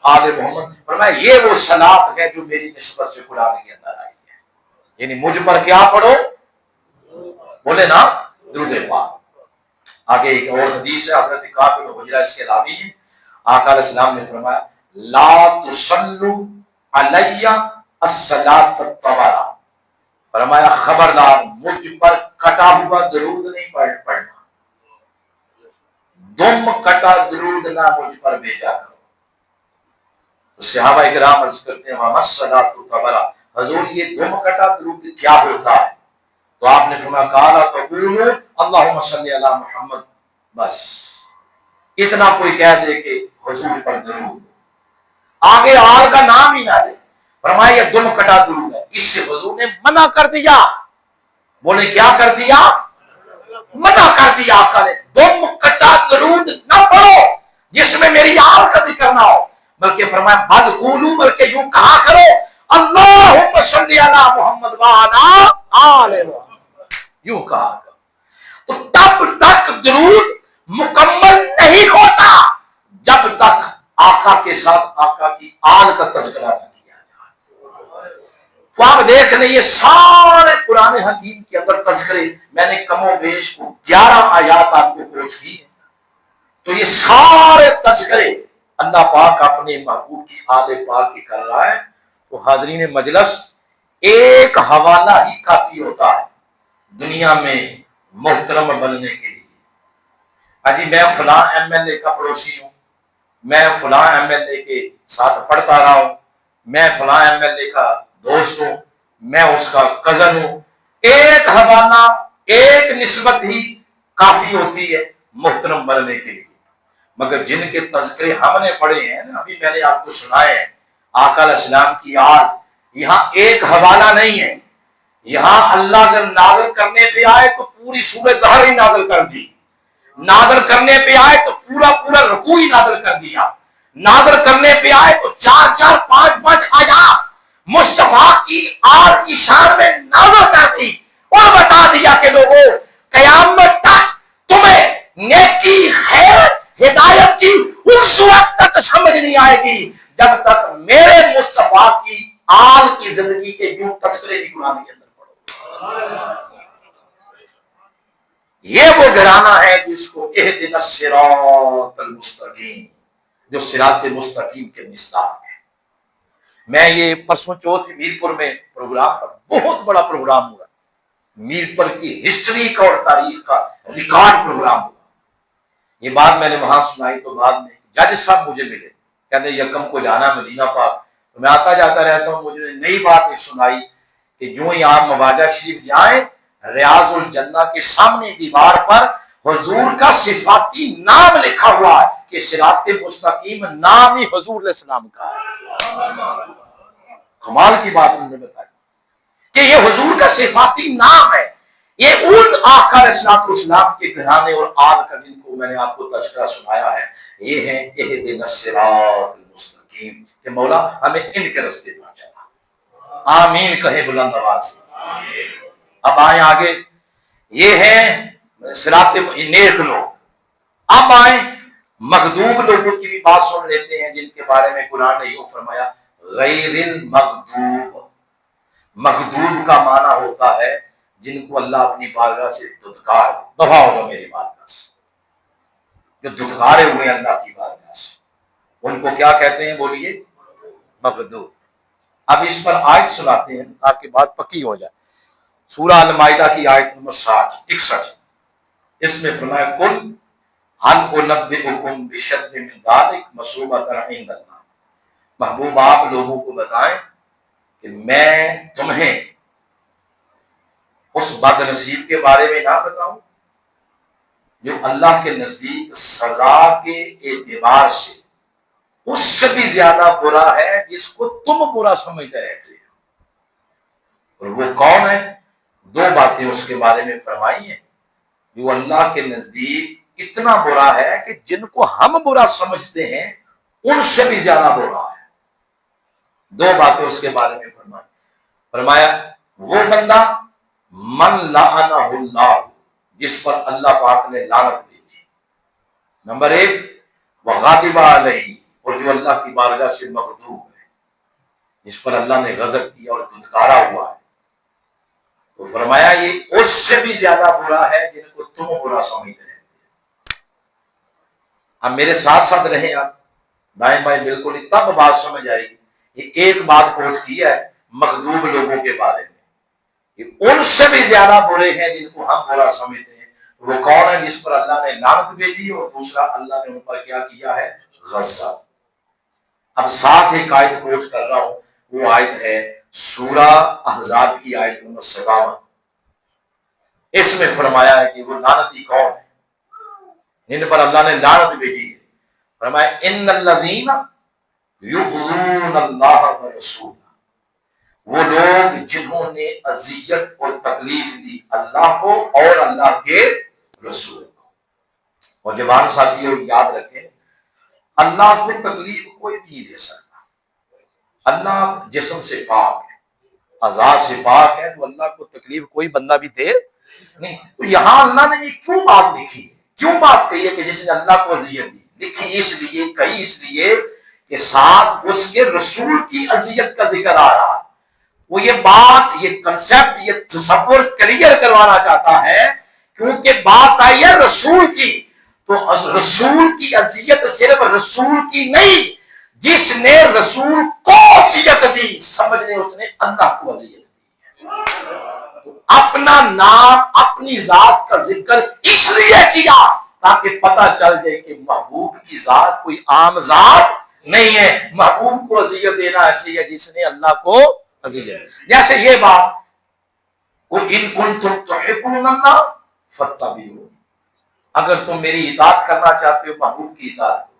آل محمد، فرمایا یہ وہ صلاۃ ہے جو میری نسبت سے قرآن کے اندر آئی ہے، یعنی مجھ پر کیا پڑھو؟ بولے نا درود پاک۔ آگے ایک اور حدیث ہے، حضرت کعب بن عجرہ اس کے راوی ہیں، آقا علیہ السلام نے فرمایا لا تصلوا علی الصلاۃ الطبرہ، فرمایا خبردار مجھ پر کٹا ہوا درود نہیں پڑھنا، دم کٹا درود نہ مجھ پر بھیجا کرو۔ صحابہ کرام عرض کرتے ہیں وما الصلاۃ الطبرہ، حضور یہ دم کٹا درود کیا ہوتا ہے؟ تو آپ نے فرمایا قال تقول اللہم صلی علی محمد، بس اتنا کوئی کہہ دے کہ حضور پر درود۔ آگے آل کا نام ہی نہ لے. فرمایا یہ دم کٹا درود ہے. اس سے حضور نے منع کر دیا. بولے کیا کر دیا؟ منع کر دیا آقا نے. دم کٹا درود نہ پڑھو جس میں میری آل کا ذکر نہ ہو. بلکہ فرمایا بل قولو، بلکہ یوں کہا کرو اللہم صلی علی محمد وعلی آل محمد، یوں کہا کرو. تو تب تک درود مکمل نہیں ہوتا جب تک آقا کے ساتھ آقا کی آل کا تذکرہ نہ کیا جائے. تو آپ دیکھ لیں یہ سارے قرآن حکیم کے اندر تذکرے، میں نے کم و بیش 11 آیات آپ کو کوچ کی ہیں. تو یہ سارے تذکرے اللہ پاک اپنے محبوب کی آل پاک کی کر رہا ہے. تو حاضرین مجلس، ایک حوالہ ہی کافی ہوتا ہے دنیا میں محترم بننے کے لیے. جی میں فلاں ایم ایل اے کا پڑوسی ہوں، میں فلاں ایم ایل اے کے ساتھ پڑھتا رہا ہوں، میں فلاں ایم ایل اے کا دوست ہوں، میں اس کا کزن ہوں. ایک حوالہ، ایک نسبت ہی کافی ہوتی ہے محترم بننے کے لیے. مگر جن کے تذکرے ہم نے پڑھے ہیں نا، ابھی میں نے آپ کو سنائے ہیں، آقا علیہ السلام کی آل، یہاں ایک حوالہ نہیں ہے. یہاں اللہ اگر نازل کرنے پہ آئے تو پوری سورہ دہر ہی نازل کر دی، نازل کرنے پہ آئے تو پورا رکوع ہی نازل کر دیا، نازل کرنے پہ آئے تو 4 5 آیات مصطفیٰ کی آل کی شان میں نازل کر دی اور بتا دیا کہ لوگوں قیامت تک تمہیں نیکی، خیر، ہدایت کی اس وقت تک سمجھ نہیں آئے گی جب تک میرے مصطفیٰ کی آل کی زندگی کے یوں تذکرے کی قرآن کے اندر پڑھو. یہ وہ گھرانہ ہے جس کو اہدنا الصراط المستقیم، جو صراط مستقیم کے مصداق ہے. میں یہ پرسوں چوتھ میرپور میں پروگرام پر، بہت بڑا پروگرام ہوا، میرپور کی ہسٹری کا اور تاریخ کا ریکارڈ پروگرام ہوا. یہ بات میں نے وہاں سنائی تو بعد میں جج صاحب مجھے ملے، کہتے یکم کو جانا مدینہ پاک. تو میں آتا جاتا رہتا ہوں. مجھے نئی بات ایک سنائی کہ جو ہی آپ مواجہ شریف جائیں، ریاض الجنہ کے سامنے دیوار پر حضور کا صفاتی نام لکھا ہوا ہے کہ صراط مستقیم نام ہی حضور علیہ السلام کا ہے. کمال کی بات انہوں نے بتائی کہ یہ حضور کا صفاتی نام ہے. یہ ان آقا علیہ السلام کے گھرانے اور آل کا جن کو میں نے آپ کو تذکرہ سنایا ہے، یہ ہے اہدنا الصراط المستقیم کہ مولا ہمیں ان کے راستے پر چلا. آمین کہیں بلند آواز سے. اب آئیں آگے، یہ ہے صراط نیک لوگ. اب آئیں مغضوب لوگوں کی بھی بات سن لیتے ہیں جن کے بارے میں قرآن نے یوں فرمایا غیر المغضوب. مغضوب کا معنی ہوتا ہے جن کو اللہ اپنی بارگاہ سے دھتکار دے. دفع ہوگا میری بارگاہ سے، جو دھتکارے ہوئے اللہ کی بارگاہ سے، ان کو کیا کہتے ہیں؟ بولیے مغضوب. اب اس پر آیت سناتے ہیں تاکہ بات پکی ہو جائے. سورہ المائدہ کی آیت نمبر 61. اس میں فرمایا کل هل انبئکم بشر من ذلک مثوبۃ عند اللہ. محبوب آپ لوگوں کو بتائیں کہ میں تمہیں اس بد نصیب کے بارے میں نہ بتاؤں جو اللہ کے نزدیک سزا کے اعتبار سے اس سے بھی زیادہ برا ہے جس کو تم برا سمجھتے رہتے ہو. اور وہ کون ہے؟ 2 باتیں اس کے بارے میں فرمائی ہیں جو اللہ کے نزدیک اتنا برا ہے کہ جن کو ہم برا سمجھتے ہیں ان سے بھی زیادہ برا ہے. 2 باتیں اس کے بارے میں فرمائی. فرمایا وہ بندہ من لعنہ اللہ، جس پر اللہ پاک نے لعنت بھیجی. نمبر 1 وغاضب علیہ، اور جو اللہ کی بارگاہ سے مغضوب ہے، جس پر اللہ نے غضب کیا اور دھتکارا ہوا ہے. تو فرمایا یہ اس سے بھی زیادہ برا ہے جن کو تم برا سمجھتے رہتے ہیں. اب میرے ساتھ ساتھ رہیں، آپ دائیں بائیں بالکل ہی، تب بات سمجھ آئے گی. یہ ایک بات پوچھ کی ہے مغضوب لوگوں کے بارے میں، یہ ان سے بھی زیادہ برے ہیں جن کو ہم برا سمجھتے ہیں. وہ کون ہے؟ جس پر اللہ نے لعنت بھیجی اور دوسرا اللہ نے ان پر کیا کیا ہے؟ غضب. اب ساتھ ایک آیت کوٹ کر رہا ہوں، وہ آیت ہے سورہ احزاب کی آیت نمبر 57. اس میں فرمایا ہے کہ وہ لعنتی کون ہے جن پر اللہ نے لعنت بھیجی ہے. فرمایا ان الذین یؤذون اللہ ورسولہ، وہ لوگ جنہوں نے اذیت اور تکلیف دی اللہ کو اور اللہ کے رسول کو۔ اور جوان ساتھیوں یاد رکھیں، اللہ کو تکلیف کوئی بھی نہیں دے سکتا۔ اللہ جسم سے پاک ہے، اعضاء سے پاک ہے، تو اللہ کو تکلیف کوئی بندہ بھی دے نہیں۔ تو یہاں اللہ نے یہ کیوں بات لکھی ہے، کیوں بات کہی ہے کہ جس نے اللہ کو اذیت دی؟ لکھی اس لیے، کہی اس لیے کہ ساتھ اس کے رسول کی اذیت کا ذکر آ رہا ہے۔ وہ یہ بات، یہ کنسپٹ، یہ تصور کلیئر کروانا چاہتا ہے، کیونکہ بات آئی ہے رسول کی، تو رسول کی اذیت صرف رسول کی نہیں، جس نے رسول کو اذیت دی سمجھ لیں اس نے اللہ کو اذیت دی ہے۔ اپنا نام، اپنی ذات کا ذکر اس لیے کیا تاکہ پتہ چل جائے کہ محبوب کی ذات کوئی عام ذات نہیں ہے۔ محبوب کو اذیت دینا ایسی ہے جس نے اللہ کو اذیت۔ جیسے یہ بات، ان کنتم تحبون اللہ فاتبعونی، اگر تم میری اطاعت کرنا چاہتے ہو محبوب کی اطاعت کرو،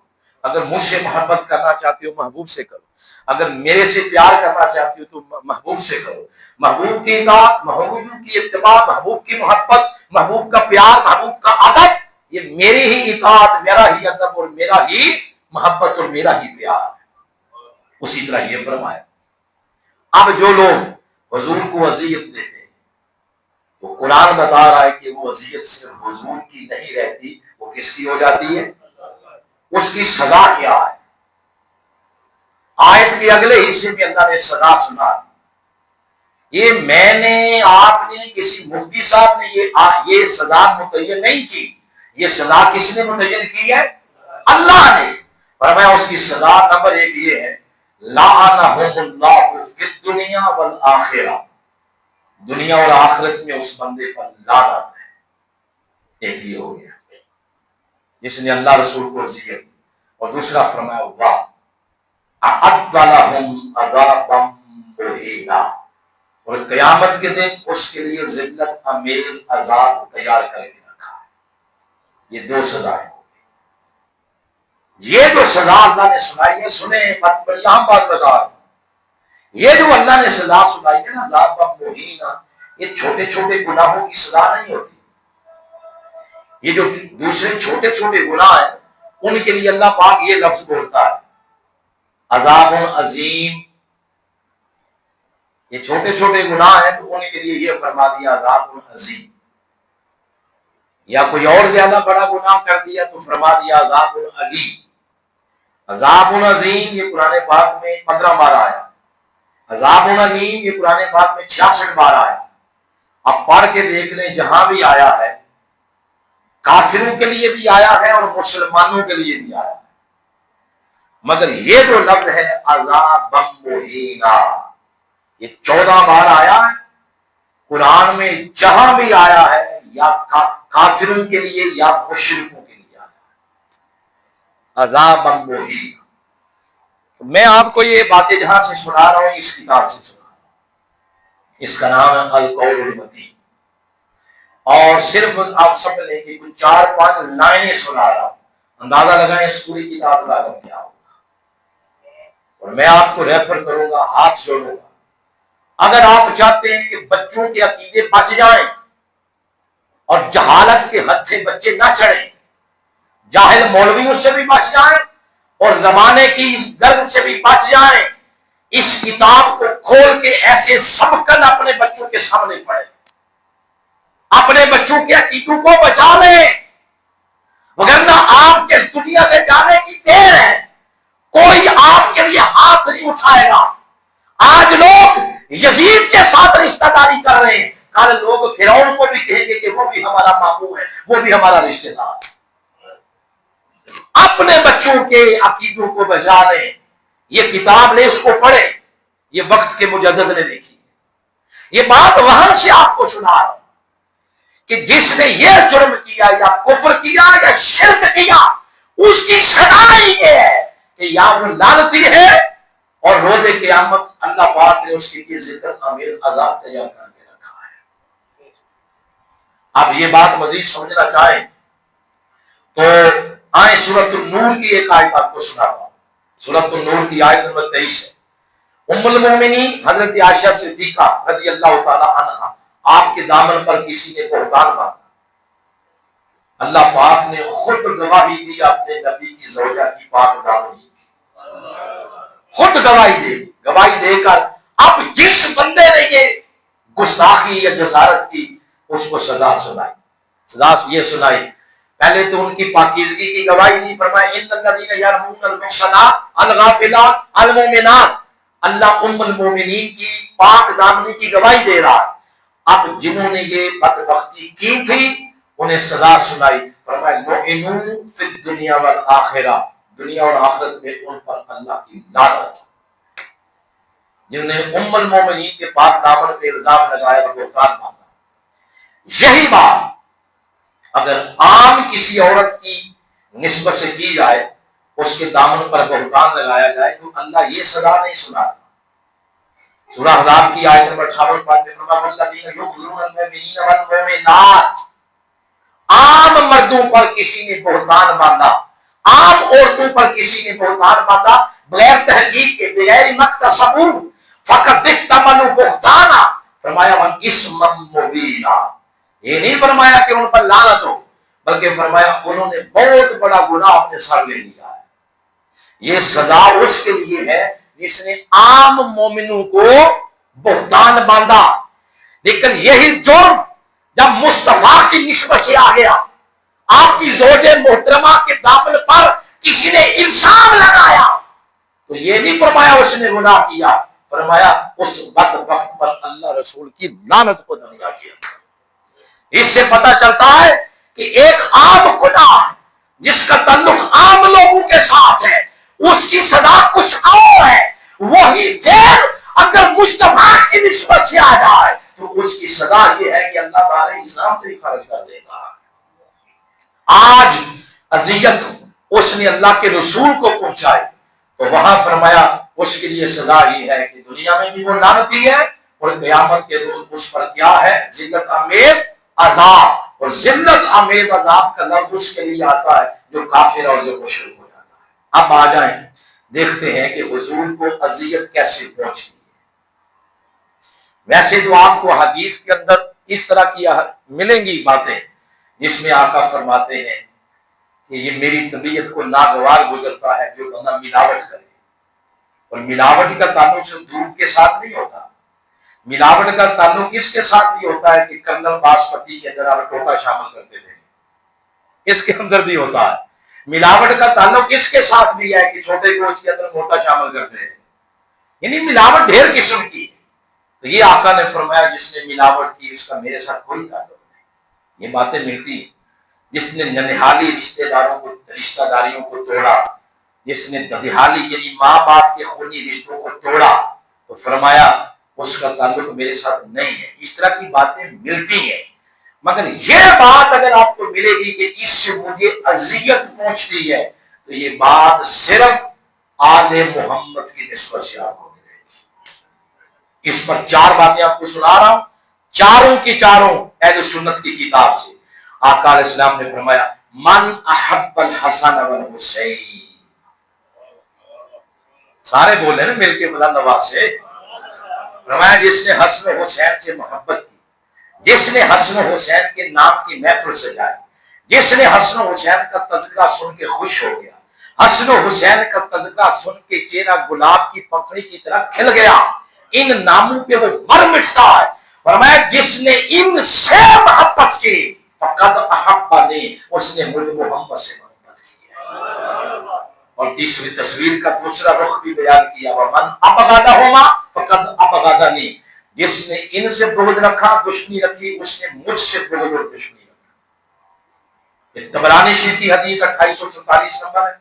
اگر مجھ سے محبت کرنا چاہتے ہو محبوب سے کرو، اگر میرے سے پیار کرنا چاہتے ہو تو محبوب سے کرو۔ محبوب کی اطاعت، محبوب کی اتباع، محبوب کی محبت، محبوب کا پیار، محبوب کا ادب، یہ میری ہی اطاعت، میرا ہی ادب اور میرا ہی محبت اور میرا ہی پیار ہے۔ اسی طرح یہ فرمایا۔ اب جو لوگ حضور کو اذیت دیتے ہیں، وہ قرآن بتا رہا ہے کہ وہ اذیت صرف حضور کی نہیں رہتی، وہ کس کی ہو جاتی ہے؟ اس کی سزا کیا ہے؟ آیت کے اگلے حصے میں اللہ نے سزا سنا دی۔ یہ میں نے، آپ نے، کسی مفتی صاحب نے یہ سزا متعین نہیں کی، یہ سزا کس نے متعین کی ہے؟ اللہ نے۔ فرمایا اس کی سزا نمبر 1 یہ ہے، لعنہم اللہ فی الدنیا والآخرہ، دنیا اور آخرت میں اس بندے پر لعنت ہے۔ ایک یہ ہو گیا جس نے اللہ رسول کو اذیت دی، اور دوسرا فرمایا واہ اعد لہم عذابا مہینا، اور قیامت کے دن اس کے لیے ذلت امیز عذاب تیار کر کے رکھا ہے۔ یہ 2 سزائیں۔ یہ جو سزا اللہ نے سنائی ہے، سنیں بات بڑی اہم بات بتا رہا ہوں، یہ جو اللہ نے سزا سنائی ہے نا عذاب مہینا، یہ چھوٹے چھوٹے گناہوں کی سزا نہیں ہوتی۔ یہ جو دوسرے چھوٹے چھوٹے گناہ ہیں ان کے لیے اللہ پاک یہ لفظ بولتا ہے عذاب عظیم۔ یہ چھوٹے چھوٹے گناہ ہیں تو ان کے لیے یہ فرما دیا عذاب عظیم، یا کوئی اور زیادہ بڑا گناہ کر دیا تو فرما دیا عذاب علیم۔ عذاب عظیم یہ قرآن پاک میں 15 بار آیا، عذاب علیم یہ قرآن پاک میں 66 بار آیا۔ اب پڑھ کے دیکھ لیں، جہاں بھی آیا ہے کافروں کے لیے بھی آیا ہے اور مسلمانوں کے لیے بھی آیا ہے، مگر یہ جو لفظ ہے عذاب مہینا یہ 14 بار آیا ہے قرآن میں، جہاں بھی آیا ہے یا کافروں کے لیے یا مشرکوں کے لیے آیا ہے عذاب مہینا۔ تو میں آپ کو یہ باتیں جہاں سے سنا رہا ہوں اس کتاب سے سنا رہا ہوں، اس کا نام ہے القول المتین، اور صرف آپ سمجھ لیں کہ کچھ 4-5 لائنیں سنا رہا ہوں، اندازہ لگائیں اس پوری کتاب کا عالم کیا ہوگا۔ اور میں آپ کو ریفر کروں گا، ہاتھ جوڑوں گا، اگر آپ چاہتے ہیں کہ بچوں کے عقیدے بچ جائیں اور جہالت کے حد سے بچے نہ چڑھیں، جاہل مولویوں سے بھی بچ جائیں اور زمانے کی اس گرد سے بھی بچ جائیں، اس کتاب کو کھول کے ایسے سبقن اپنے بچوں کے سامنے پڑھیں، اپنے بچوں کے عقیدوں کو بچا لیں، وگرنہ آپ کے اس دنیا سے جانے کی دیر ہے، کوئی آپ کے لیے ہاتھ نہیں اٹھائے گا۔ آج لوگ یزید کے ساتھ رشتہ داری کر رہے ہیں، کل لوگ فرعون کو بھی کہیں گے کہ وہ بھی ہمارا ماموں ہے، وہ بھی ہمارا رشتہ دار ہے۔ اپنے بچوں کے عقیدوں کو بچا لیں، یہ کتاب لے، اس کو پڑھیں، یہ وقت کے مجدد نے لکھی، یہ بات وہاں سے آپ کو سنا رہا ہوں کہ جس نے یہ جرم کیا یا کفر کیا یا شرک کیا اس کی سزا ہی یہ ہے کہ یا وہ لعنتی ہے اور روز قیامت اللہ پاک نے اس کے لیے ذلت امیز عذاب تیار کر کے رکھا ہے۔ اب یہ بات مزید سمجھنا چاہیں تو آئیں سورۃ النور کی ایک آیت آپ کو سناتا ہوں، سورۃ النور کی آیت نمبر 23 ہے۔ ام المومنین حضرت عائشہ صدیقہ رضی اللہ تعالی عنہا، آپ کے دامن پر کسی نے بہتان باندھا، اللہ پاک نے خود گواہی دی اپنے نبی کی زوجہ کی پاک دامنی کی، خود گواہی دے دی۔ گواہی دے کر اب جس بندے نے یہ گستاخی یا جسارت کی اس کو سزا سنائی۔ سزا یہ سنائی، پہلے تو ان کی پاکیزگی کی گواہی دی، فرمایا ان الذین یرمون المحصنات الغافلات المؤمنات، اللہ ام المومنین کی پاک دامنی کی گواہی دے رہا ہے۔ اب جنہوں نے یہ بدبختی کی تھی انہیں سزا سنائی، فرمایا لعنوا فی الدنیا والآخرہ، دنیا اور آخرت میں ان پر اللہ کی لعنت۔ جنہوں نے ام المومنین کے پاک دامن پہ الزام لگایا اور بہتان باندھا۔ یہی بات اگر عام کسی عورت کی نسبت سے کی جائے، اس کے دامن پر بہتان لگایا جائے، تو اللہ یہ سزا نہیں سناتا۔ سورہ احزاب کی آیت نمبر 58 پاک میں فرمایا والذین یؤذون المؤمنین والمؤمنات، عام مردوں پر کسی نے بہتان باندھا، عام عورتوں پر کسی نے بہتان باندھا بغیر تحقیق کے، بغیر مکتسبوا فقد احتملوا بہتانا، فرمایا اسما مبینا، یہ نہیں فرمایا کہ ان پر لعنت ہو، بلکہ فرمایا انہوں نے بہت بڑا گناہ اپنے سر لے لیا ہے۔ یہ سزا اس کے لیے ہے جس نے عام مومنوں کو بہتان باندھا، لیکن یہی جرم جب مصطفیٰ کی نسبت سے آ گیا، آپ کی زوج محترمہ کے دامن پر کسی نے الزام لگایا، تو یہ نہیں فرمایا اس نے گناہ کیا، فرمایا اس بدبخت پر اللہ رسول کی لعنت کو دنیا کیا۔ اس سے پتہ چلتا ہے کہ ایک عام گناہ جس کا تعلق عام لوگوں کے ساتھ ہے، اس کی سزا کچھ اور ہے، وہی پھر اگر مصطفیٰ کی نسبت سے آ جائے تو اس کی سزا یہ ہے کہ اللہ تعالی اسلام سے ہی خارج کر دیتا ہے۔ آج اذیت اس نے اللہ کے رسول کو پہنچائی تو وہاں فرمایا اس کے لیے سزا یہ ہے کہ دنیا میں بھی وہ لعنتی ہے، اور قیامت کے روز اس پر کیا ہے؟ ذلت آمیز عذاب، اور ذلت آمیز عذاب کا لفظ اس کے لیے آتا ہے جو کافر اور جو مشرک ہو جاتا ہے۔ اب آ جائیں دیکھتے ہیں کہ حضور کو اذیت کیسے پہنچتی ہے۔ ویسے تو آپ کو حدیث کے اندر اس طرح کی ملیں گی باتیں جس میں آقا فرماتے ہیں کہ یہ میری طبیعت کو ناگوار گزرتا ہے جو بندہ ملاوٹ کرے، اور ملاوٹ کا تعلق صرف دودھ کے ساتھ نہیں ہوتا، ملاوٹ کا تعلق اس کے ساتھ بھی ہوتا ہے کہ کرنل باسمتی کے اندر آپ ٹوٹا شامل کرتے تھے، اس کے اندر بھی ہوتا ہے۔ ملاوٹ کا تعلق اس کے ساتھ بھی ہے کہ چھوٹے گوشت کے اندر موٹا شامل کرتے ہیں، یعنی ملاوٹ ڈھیر قسم کی ہے۔ تو یہ آقا نے فرمایا جس نے ملاوٹ کی اس کا میرے ساتھ کوئی تعلق نہیں۔ یہ باتیں ملتی ہیں۔ جس نے ننہالی رشتہ داریوں کو توڑا، جس نے ددہالی یعنی ماں باپ کے خونی رشتوں کو توڑا، تو فرمایا اس کا تعلق میرے ساتھ نہیں ہے۔ اس طرح کی باتیں ملتی ہیں، مگر یہ بات اگر آپ کو ملے گی کہ اس سے مجھے اذیت پہنچتی ہے، تو یہ بات صرف آل محمد کی نسبت سے آپ کو ملے گی۔ اس پر 4 باتیں آپ کو سنا رہا ہوں، چاروں کی چاروں اہل سنت کی کتاب سے۔ آقا علیہ السلام نے فرمایا من احب الحسن والحسین، سارے بولے نا مل کے بلند آواز سے، فرمایا جس نے حسن و حسین سے محبت کی، جس نے حسن و حسین کے نام کی محفل سجائی، جس نے حسن و حسین کا تذکرہ سن کے خوش ہو گیا، حسن و حسین کا تذکرہ سن کے چہرہ گلاب کی پنکھڑی کی طرح کھل گیا، ان ناموں پہ وہ مر مٹتا ہے، فرمایا جس نے ان سے محبت کی فقد احبنی، اس نے مجھ محمد سے محبت کی ہے۔ اور تیسری تصویر کا دوسرا رخ بھی بیان کیا، ومن ابغضہما فقد ابغضنی، جس نے ان سے بغض رکھا، دشمنی رکھی، اس نے مجھ سے بغض اور دشمنی رکھی۔ طبرانی شریف کی حدیث 2847 نمبر ہے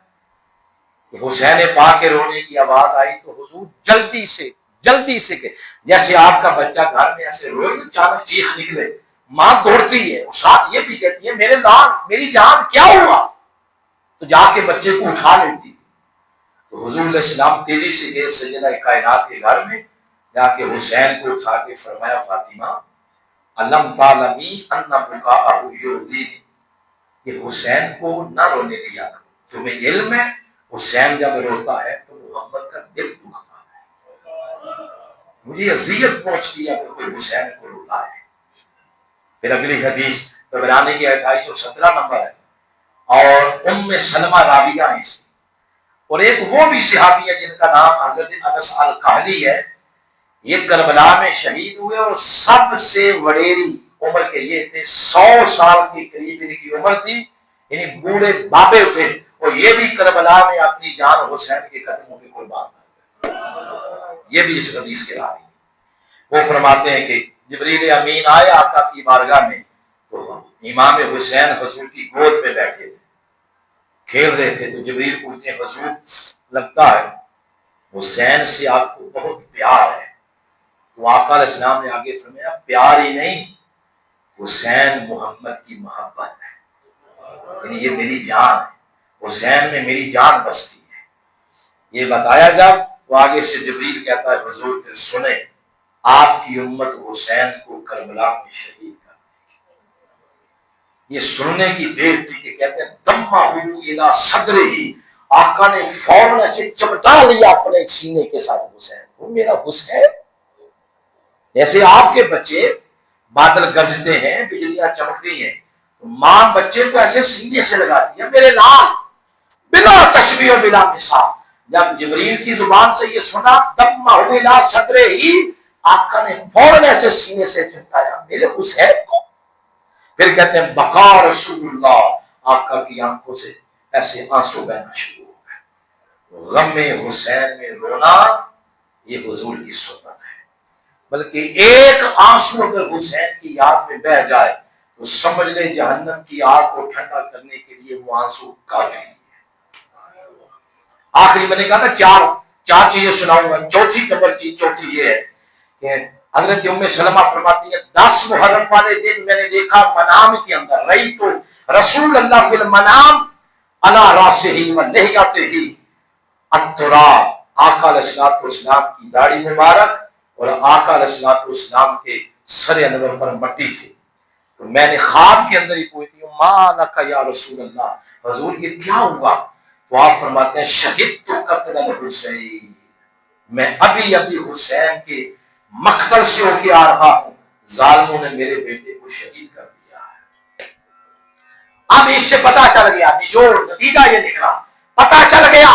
کہ حسین پاک کے رونے کی آواز آئی تو حضور جلدی سے کہ جیسے آپ کا بچہ گھر میں ایسے روئے، اچانک چیخ نکلے، ماں دوڑتی ہے اور ساتھ یہ بھی کہتی ہے میرے لال میری جان کیا ہوا، تو جا کے بچے کو اٹھا لیتی۔ تو حضور علیہ السلام تیزی سے گئے سیدہ کائنات کے گھر میں، جا کے حسین کو اٹھا کے فرمایا فاطمہ علم تعلمی ان بکاءہ یؤذینی، کہ حسین کو نہ رونے دیا، تمہیں علم ہے حسین جب روتا ہے تو محمد کا دل دکھتا ہے، مجھے اذیت پہنچتی ہے اگر کوئی حسین کو رلائے۔ پھر اگلی حدیث طبرانی کی 2817 نمبر ہے، اور ام سلمہ راویہ ہے اس کی، اور ایک وہ بھی صحابی ہے جن کا نام حضرت انس القحلی ہے، یہ کربلا میں شہید ہوئے اور سب سے وڈیری عمر کے یہ تھے، 100 سال کے قریب ان کی عمر تھی، یعنی بوڑھے بابے تھے، اور یہ بھی کربلا میں اپنی جان حسین کے قدموں پہ قربان کر گئے۔ یہ بھی اس حدیث کے راوی ہیں۔ وہ فرماتے ہیں کہ جبریل امین آئے آقا کی بارگاہ میں، تو امام حسین حضور کی گود میں بیٹھے تھے، کھیل رہے تھے، تو جبریل پوچھتے ہیں حضور لگتا ہے حسین سے آپ کو بہت پیار ہے، تو آقا علیہ السلام نے آگے فرمایا پیار ہی نہیں، حسین محمد کی محبت ہے، یعنی یہ میری جان ہے، حسین میں میری جان بستی ہے۔ یہ بتایا جب تو آگے سے جبریل کہتا ہے حضور پھر سنیں، آپ کی امت حسین کو کربلا میں شہید کر دے گی۔ یہ سننے کی دیر تھی کہ کہتے ہیں دمہ الی صدرہ، آقا نے فوراً ایسے چمٹا لیا اپنے سینے کے ساتھ حسین کو، میرا حسین، جیسے آپ کے بچے بادل گرجتے ہیں، بجلیاں چمکتی ہیں، تو ماں بچے کو ایسے سینے سے لگاتی ہے، میرے لال، بلا تشبیہ و بلا مثال۔ جب جبریل کی زبان سے یہ سنا دمہ الی صدرہ، آقا نے فوراً ایسے سینے سے چمٹایا میرے حسین کو۔ پھر کہتے ہیں بقا رسول اللہ، آقا کی آنکھوں سے ایسے آنسو بہنا شروع ہو گئے۔ غم حسین میں رونا یہ حضور کی سنت ہے، بلکہ ایک آنسو اگر حسین کی یاد میں بہ جائے تو سمجھ لے جہنم کی آگ کو ٹھنڈا کرنے کے لیے وہ آنسو کافی ہے۔ آخری میں نے کہا تھا چار چیزیں سناؤں گا، چوتھی یہ ہے کہ حضرت ام سلمہ فرماتی ہے 10 محرم والے دن میں نے دیکھا منام کے اندر، رئی تو رسول اللہ فی المنام علی راسہ و لحیتہ التراب، آقا علیہ السلام کی داڑھی مبارک اور آقا علیہ السلام کے سر انور پر مٹی تھی، تو میں نے خواب کے اندر ہی پوچھتی ہوں ما لک یا رسول اللہ، حضور یہ کیا ہوا؟ تو آپ فرماتے ہیں شہدت قتل الحسین، میں ابھی حسین کے مقتل سے ہو کے آ رہا ہوں، ظالموں نے میرے بیٹے کو شہید کر دیا ہے۔ اب اس سے پتا چل گیا، نچوڑ نتیجہ یہ نکلا، پتا چل گیا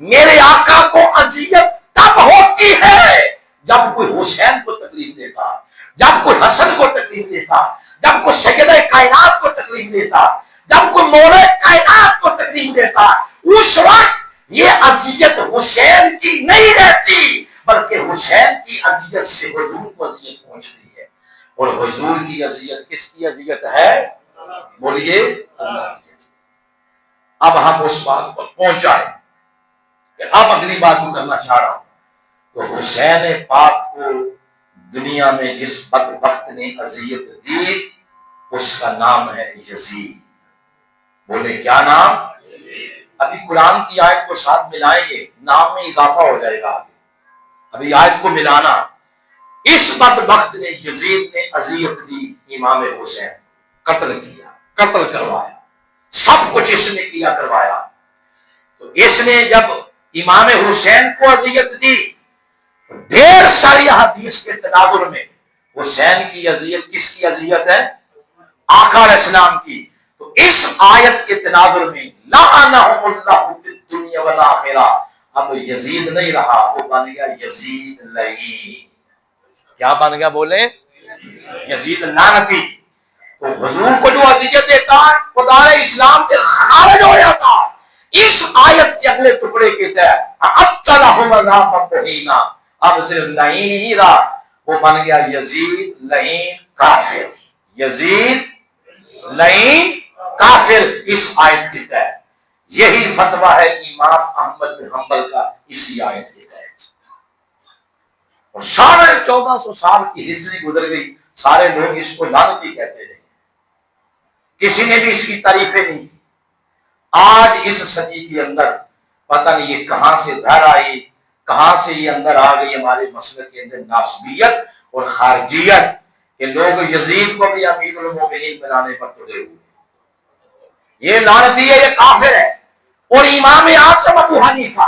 میرے آقا کو اذیت تب ہوتی ہے جب کوئی حسین کو تکلیف دیتا، جب کوئی حسن کو تکلیف دیتا، جب کوئی سیدہ کائنات کو تکلیف دیتا، جب کوئی مولا کائنات کو تکلیف دیتا، اس وقت یہ اذیت حسین کی نہیں رہتی، بلکہ حسین کی اذیت سے حضور کو اذیت پہنچتی ہے، اور حضور کی اذیت کس کی اذیت ہے؟ بولیے اللہ کی اذیت۔ اب ہم اس بات پر پہنچائیں کہ اب اگلی بات کو کرنا چاہ رہا ہوں، تو حسین پاک کو دنیا میں جس بدبخت نے اذیت دی اس کا نام ہے یزید۔ بولے کیا نام؟ ابھی قرآن کی آیت کو ساتھ ملائیں گے، نام میں اضافہ ہو جائے گا آگے، ابھی آیت کو ملانا۔ اس بدبخت نے یزید نے اذیت دی امام حسین، قتل کیا، قتل کروایا، سب کچھ اس نے کیا کروایا۔ تو اس نے جب امام حسین کو اذیت دی، ڈھیر ساری حدیث کے تناظر میں حسین کی اذیت کس کی اذیت ہے؟ آقا علیہ السلام کی۔ تو اس آیت کے تناظر میں لعنہم اللہ فی الدنیا والآخرہ، اب یزید نہیں رہا، وہ بن گیا یزید لعین۔ کیا بن گیا بولے؟ یزید لعنتی۔ تو حضور کو جو اذیت دیتا ہے وہ دار اسلام سے خارج ہو جاتا۔ اس آیت کے اگلے ٹکڑے کے تحت اَقْتَلَهُمْ عَذَابًا مُهِينًا، اب صرف لعین ہی نہیں رہا، وہ بن گیا یزید لعین کافر، یزید لعین کافر اس آیت کے تحت۔ یہی فتویٰ ہے امام احمد بن حنبل کا اسی آیت کے تحت۔ اور 1450 سال کی ہسٹری گزر گئی، سارے لوگ اس کو لعنتی کہتے رہے، کسی نے بھی اس کی تعریفیں نہیں کی۔ آج اس صدی کے اندر پتہ نہیں یہ کہاں سے دھر آئی، کہاں سے یہ اندر آ گئی ہمارے مسلک کے اندر ناسبیت اور خارجیت، کہ لوگ یزید کو بھی امیر المومنین بنانے پر تلے ہوئے۔ یہ لعنتی ہے، یہ کافر ہے۔ اور امام اعظم ابو حنیفہ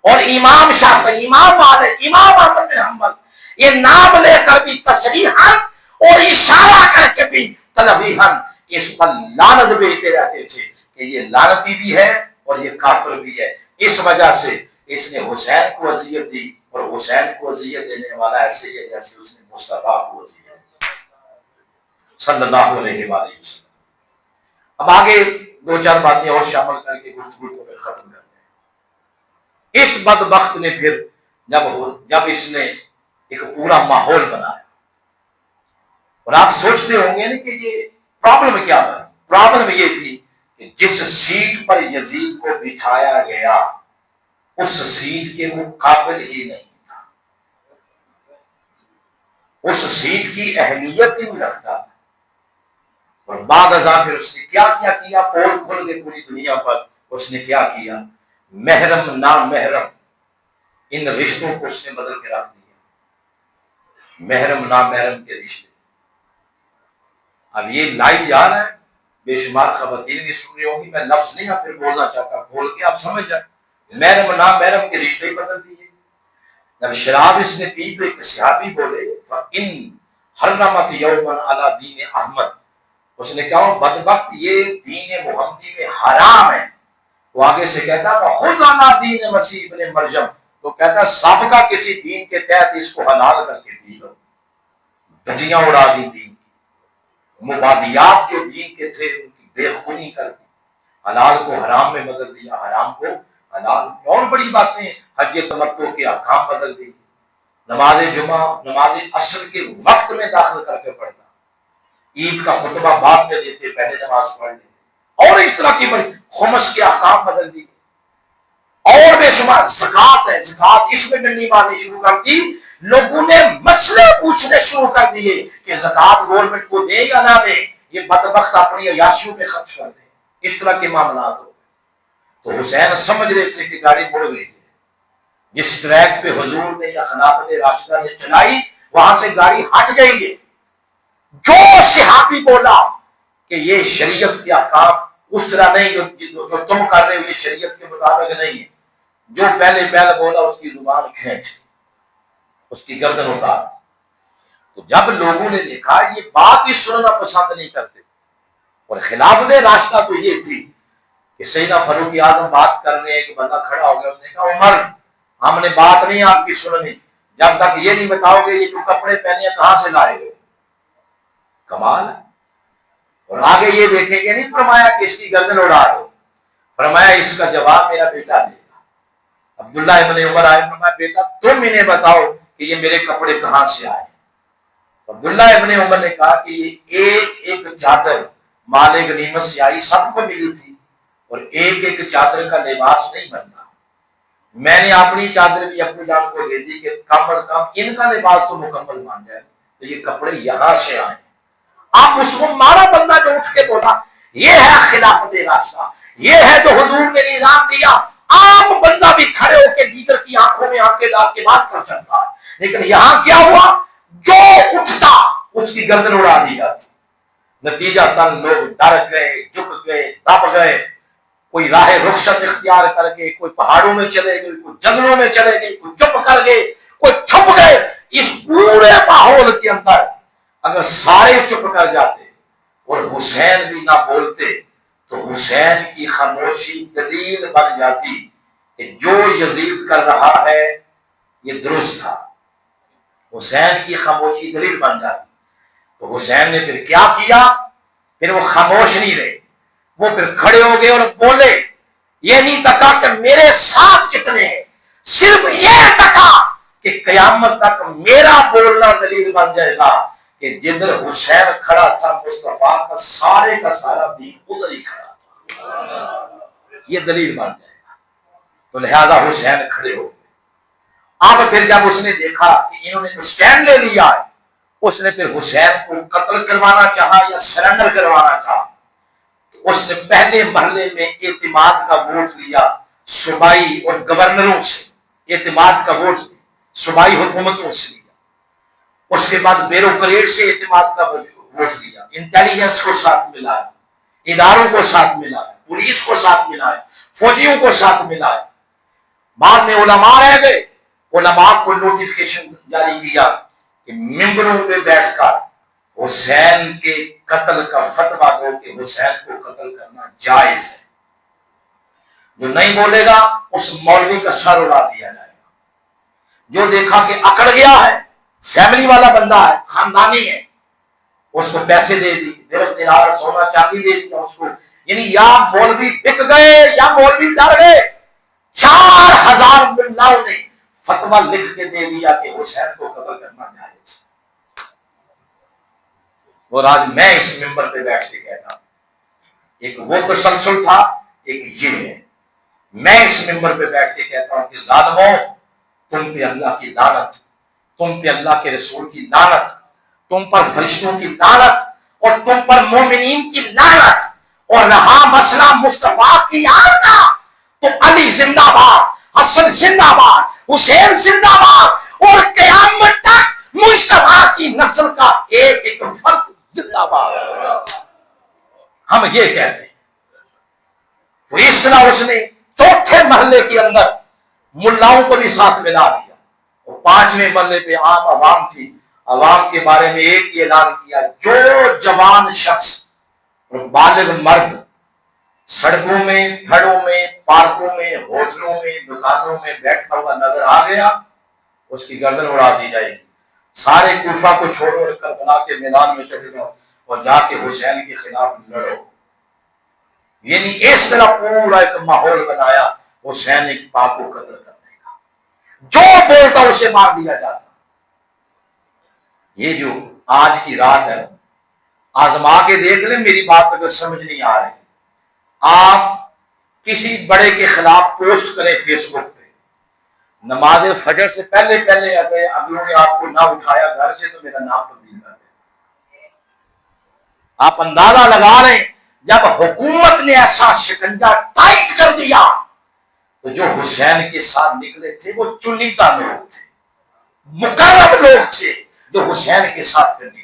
اور امام شافعی، امام مالک، امام احمد بن حنبل یہ نام لے کر بھی تصریحاً اور اشارہ کر کے بھی تلویحاً اس پر لعنت بھیجتے رہتے تھے کہ یہ لعنتی بھی ہے اور یہ کافر بھی ہے. اس وجہ سے اس نے حسین کو اذیت دی، اور حسین کو اذیت دینے والا ایسے ہی ہے جیسے اس نے مصطفیٰ کو اذیت دی صلی اللہ علیہ وآلہ وسلم. اب آگے دو چار باتیں اور شامل کر کے گفتگو کو پھر ختم کرتے ہیں. اس بدبخت نے پھر جب اس نے ایک پورا ماحول بنایا، اور آپ سوچتے ہوں گے نا کہ یہ پرابلم کیا تھا. پرابلم یہ تھی کہ جس سیٹ پر یزید کو بٹھایا گیا اس سیٹ کے مقابل ہی نہیں تھا، اس سیٹ کی اہمیت ہی نہیں رکھتا تھا. اور بعد ازاں پھر اس نے کیا پول کھل گئے پوری دنیا پر. اس نے کیا کیا؟ محرم نامحرم ان رشتوں کو اس نے بدل کے رکھ دیا. محرم نامحرم کے رشتے اب یہ لائیو جا رہا ہے، بے شمار خواتین بھی سن رہی ہوں گی، میں لفظ نہیں پھر بولنا چاہتا، کھول کے آپ سمجھ جائیں. محرم نامحرم کے رشتے ہی بدل دیے. جب شراب اس نے پی تو ایک صحابی بولے فَإِنْ حَرَّمَتْ يَوْمًا عَلَى دِينِ احمد، اس نے کہا بدبخت یہ دین محمدی میں حرام ہے. وہ آگے سے کہتا ہے خُذْ عَلَى دِينِ مسیح ابن مریم، تو کہتا ہے سابقہ کسی دین کے تحت اس کو حلال کر کے پی لو. دھجیاں اڑا دی دین کی، مبادیات جو دین کے تھے ان کی بے خونی کر دی، حلال کو حرام میں بدل دیا، حرام کو حلال. اور بڑی باتیں، حج تمتع کے احکام بدل دی، نماز جمعہ نماز عصر کے وقت میں داخل کر کے پڑھتا، عید کا خطبہ بعد میں دیتے، پہلے نماز پڑھ لیتے، اور اس طرح کی بڑی خمس کے احکام بدل دی. اور بے شمار زکوٰۃ ہے، زکوٰۃ اس میں ڈنڈی مارنی شروع کر دی. لوگوں نے مسئلے پوچھنے شروع کر دیے کہ زکوٰۃ گورنمنٹ کو دے یا نہ دے، یہ بدبخت اپنی عیاشیوں پہ خرچ کر دیں. اس طرح کے معاملات ہو گئے. تو حسین سمجھ رہے تھے کہ گاڑی مڑ گئی ہے. جس ٹریک پہ حضور نے یا خلافت راشدہ نے چلائی وہاں سے گاڑی ہٹ گئی ہے. جو صحابی بولا کہ یہ شریعت کے احکام اس طرح نہیں جو تم کر رہے ہو، یہ شریعت کے مطابق نہیں ہے، جو پہلے بولا اس کی زبان کھینچ، اس کی گردن اتار. تو جب لوگوں نے دیکھا یہ بات ہی سننا پسند نہیں کرتے، اور خلافت راشدہ تو یہ تھی کہ سیدنا فاروق اعظم بات کر رہے ہیں کہ بندہ کھڑا ہو گیا، اس نے کہا عمر ہم نے بات نہیں آپ کی سننی جب تک یہ نہیں بتاؤ گے یہ جو کپڑے پہنے ہیں کہاں سے لائے گے. کمال ہے. اور آگے یہ دیکھیں گے نہیں فرمایا کہ اس کی گردن اڑا دو، فرمایا اس کا جواب میرا بیٹا دے گا. عبداللہ ابن عمر آئے، فرمایا بیٹا تم انہیں بتاؤ کہ یہ میرے کپڑے کہاں سے آئے. عبداللہ ابن عمر نے کہا کہ یہ ایک ایک چادر مال غنیمت سے آئی، سب کو ملی تھی، اور ایک ایک چادر کا لباس نہیں بنتا. میں نے اپنی چادر بھی اپنی جان کو دے دی کہ کم از کم ان کا لباس تو مکمل بن جائے، تو یہ کپڑے یہاں سے آئے. آپ اس کو مارا بندہ جو اٹھ کے بولا یہ ہے خلافت راشدہ، یہ ہے جو حضور نے نظام دیا. عام بندہ بھی کھڑے ہو کے لیڈر کی آنکھوں میں آنکھیں ڈال کے بات کر سکتا ہے، لیکن یہاں کیا ہوا؟ جو اٹھتا اس کی گردن اڑا دی جاتی. نتیجہ تن لوگ ڈر گئے، جھک گئے، دب گئے. کوئی راہ رخصت اختیار کر گئے، کوئی پہاڑوں میں چلے گئے، کوئی جنگلوں میں چلے گئے، کوئی چپ کر گئے، کوئی چھپ گئے. اس پورے ماحول کے اندر اگر سارے چپ کر جاتے اور حسین بھی نہ بولتے تو حسین کی خاموشی دلیل بن جاتی کہ جو یزید کر رہا ہے یہ درست تھا. حسین کی خاموشی دلیل بن جاتی. تو حسین نے پھر کیا کیا؟ پھر وہ خاموش نہیں رہے، وہ پھر کھڑے ہو گئے اور بولے. یہ نہیں تکا کہ میرے ساتھ کتنے ہیں، صرف یہ تکا کہ قیامت تک میرا بولنا دلیل بن جائے گا کہ جدھر حسین کھڑا تھا مصطفیٰ کا سارا دین ادھر ہی کھڑا تھا. یہ دلیل بن جائے گا. تو لہذا حسین کھڑے ہو گئے. اب پھر جب اس نے دیکھا کہ انہوں نے تو سٹینڈ لے لیا ہے، اس نے پھر حسین کو قتل کروانا چاہا یا سرنڈر کروانا چاہا. تو اس نے پہلے مرحلے میں اعتماد کا ووٹ لیا صوبائی اور گورنروں سے، اعتماد کا ووٹ لیا صوبائی حکومتوں سے لیا. اس کے بعد بیوروکریٹ سے اعتماد کا ووٹ لیا، انٹیلیجنس کو ساتھ ملایا، اداروں کو ساتھ ملایا، پولیس کو ساتھ ملایا، فوجیوں کو ساتھ ملایا. بعد میں علماء رہ گئے، علماء کو نوٹیفکیشن جاری کیا کہ ممبروں پہ بیٹھ کر حسین کے قتل کا فتویٰ دو کہ حسین کو قتل کرنا جائز ہے، جو نہیں بولے گا اس مولوی کا سر اڑا دیا جائے گا۔ جو دیکھا کہ اکڑ گیا ہے، فیملی والا بندہ ہے، خاندانی ہے، اس کو پیسے دے دی، درہم دینار سونا چاندی دے دیا اس کو، یعنی یا مولوی بک گئے یا مولوی ڈر گئے۔ 4000 ملاؤں نے فتویٰ لکھ کے دے دیا کہ حسین کو قتل کرنا جائز۔ اور آج میں اس ممبر پہ بیٹھ کے کہتا ہوں، ایک وہ تسلسل تھا، ایک یہ ہے۔ میں اس ممبر پہ بیٹھ کے کہتا ہوں کہ ظالموں، تم پہ اللہ کی لعنت، تم پہ اللہ کے رسول کی لعنت، تم پر فرشتوں کی لعنت، اور تم پر مومنین کی لعنت۔ اور رہا مسئلہ مصطفیٰ کی آن کا، تو علی زندہ باد، حسن زندہ باد، حسین زندہ باد، اور قیامت تک مصطفیٰ کی نسل کا ایک ایک فرد زندہ باد۔ ہم یہ کہتے ہیں۔ تو اس طرح اس نے چوتھے محلے کے اندر ملاؤں کو بھی ساتھ ملا دیا، اور 5ویں محلے پہ عام عوام تھی۔ عوام کے بارے میں ایک ہی اعلان کیا، جو جوان شخص اور بالغ مرد سڑکوں میں، تھڑوں میں، پارکوں میں، ہوٹلوں میں، دکانوں میں بیٹھا ہوا نظر آ گیا، اس کی گردن اڑا دی جائے گی۔ سارے کوفہ کو چھوڑو اور کربلا کے میدان میں چلے جاؤ اور جا کے حسین کے خلاف لڑو۔ یعنی اس طرح پورا ایک ماحول بنایا حسین ایک پاک کو قتل کرنے کا، جو بولتا اسے مار دیا جاتا۔ یہ جو آج کی رات ہے، آزما کے دیکھ لیں، میری بات اگر سمجھ نہیں آ رہی، آپ کسی بڑے کے خلاف پوسٹ کریں فیس بک پہ، نماز فجر سے پہلے پہلے اگر ابیوں نے آپ کو نہ اٹھایا گھر سے تو میرا نام تبدیل کر دیں۔ آپ اندازہ لگا لیں، جب حکومت نے ایسا شکنجہ ٹائٹ کر دیا تو جو حسین کے ساتھ نکلے تھے وہ چنیدہ لوگ تھے، مقرب لوگ تھے جو حسین کے ساتھ پھر نکلے۔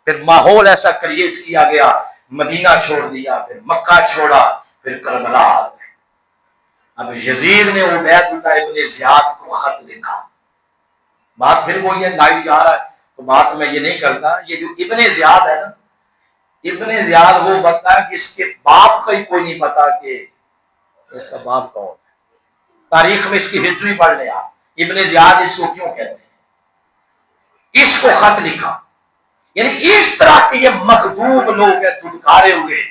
پھر ماحول ایسا کریٹ کیا گیا، مدینہ چھوڑ دیا، پھر مکہ چھوڑا، پھر کربلا آ گئے۔ اب یزید نے عبید اللہ ابن زیاد کو خط لکھا، بات پھر وہ یہ لائی جا رہا ہے، تو بات میں یہ نہیں کرتا۔ یہ جو ابن زیاد ہے نا، ابن زیاد وہ بنتا ہے جس کے باپ کا ہی کوئی نہیں پتا کہ اس کا باپ کون ہے۔ تاریخ میں اس کی ہسٹری پڑھ لیں آپ، ابن زیاد اس کو کیوں کہتے ہیں۔ اس کو خط لکھا، یعنی اس طرح کے یہ مخدوم لوگ ہیں، دھتکارے ہوئے،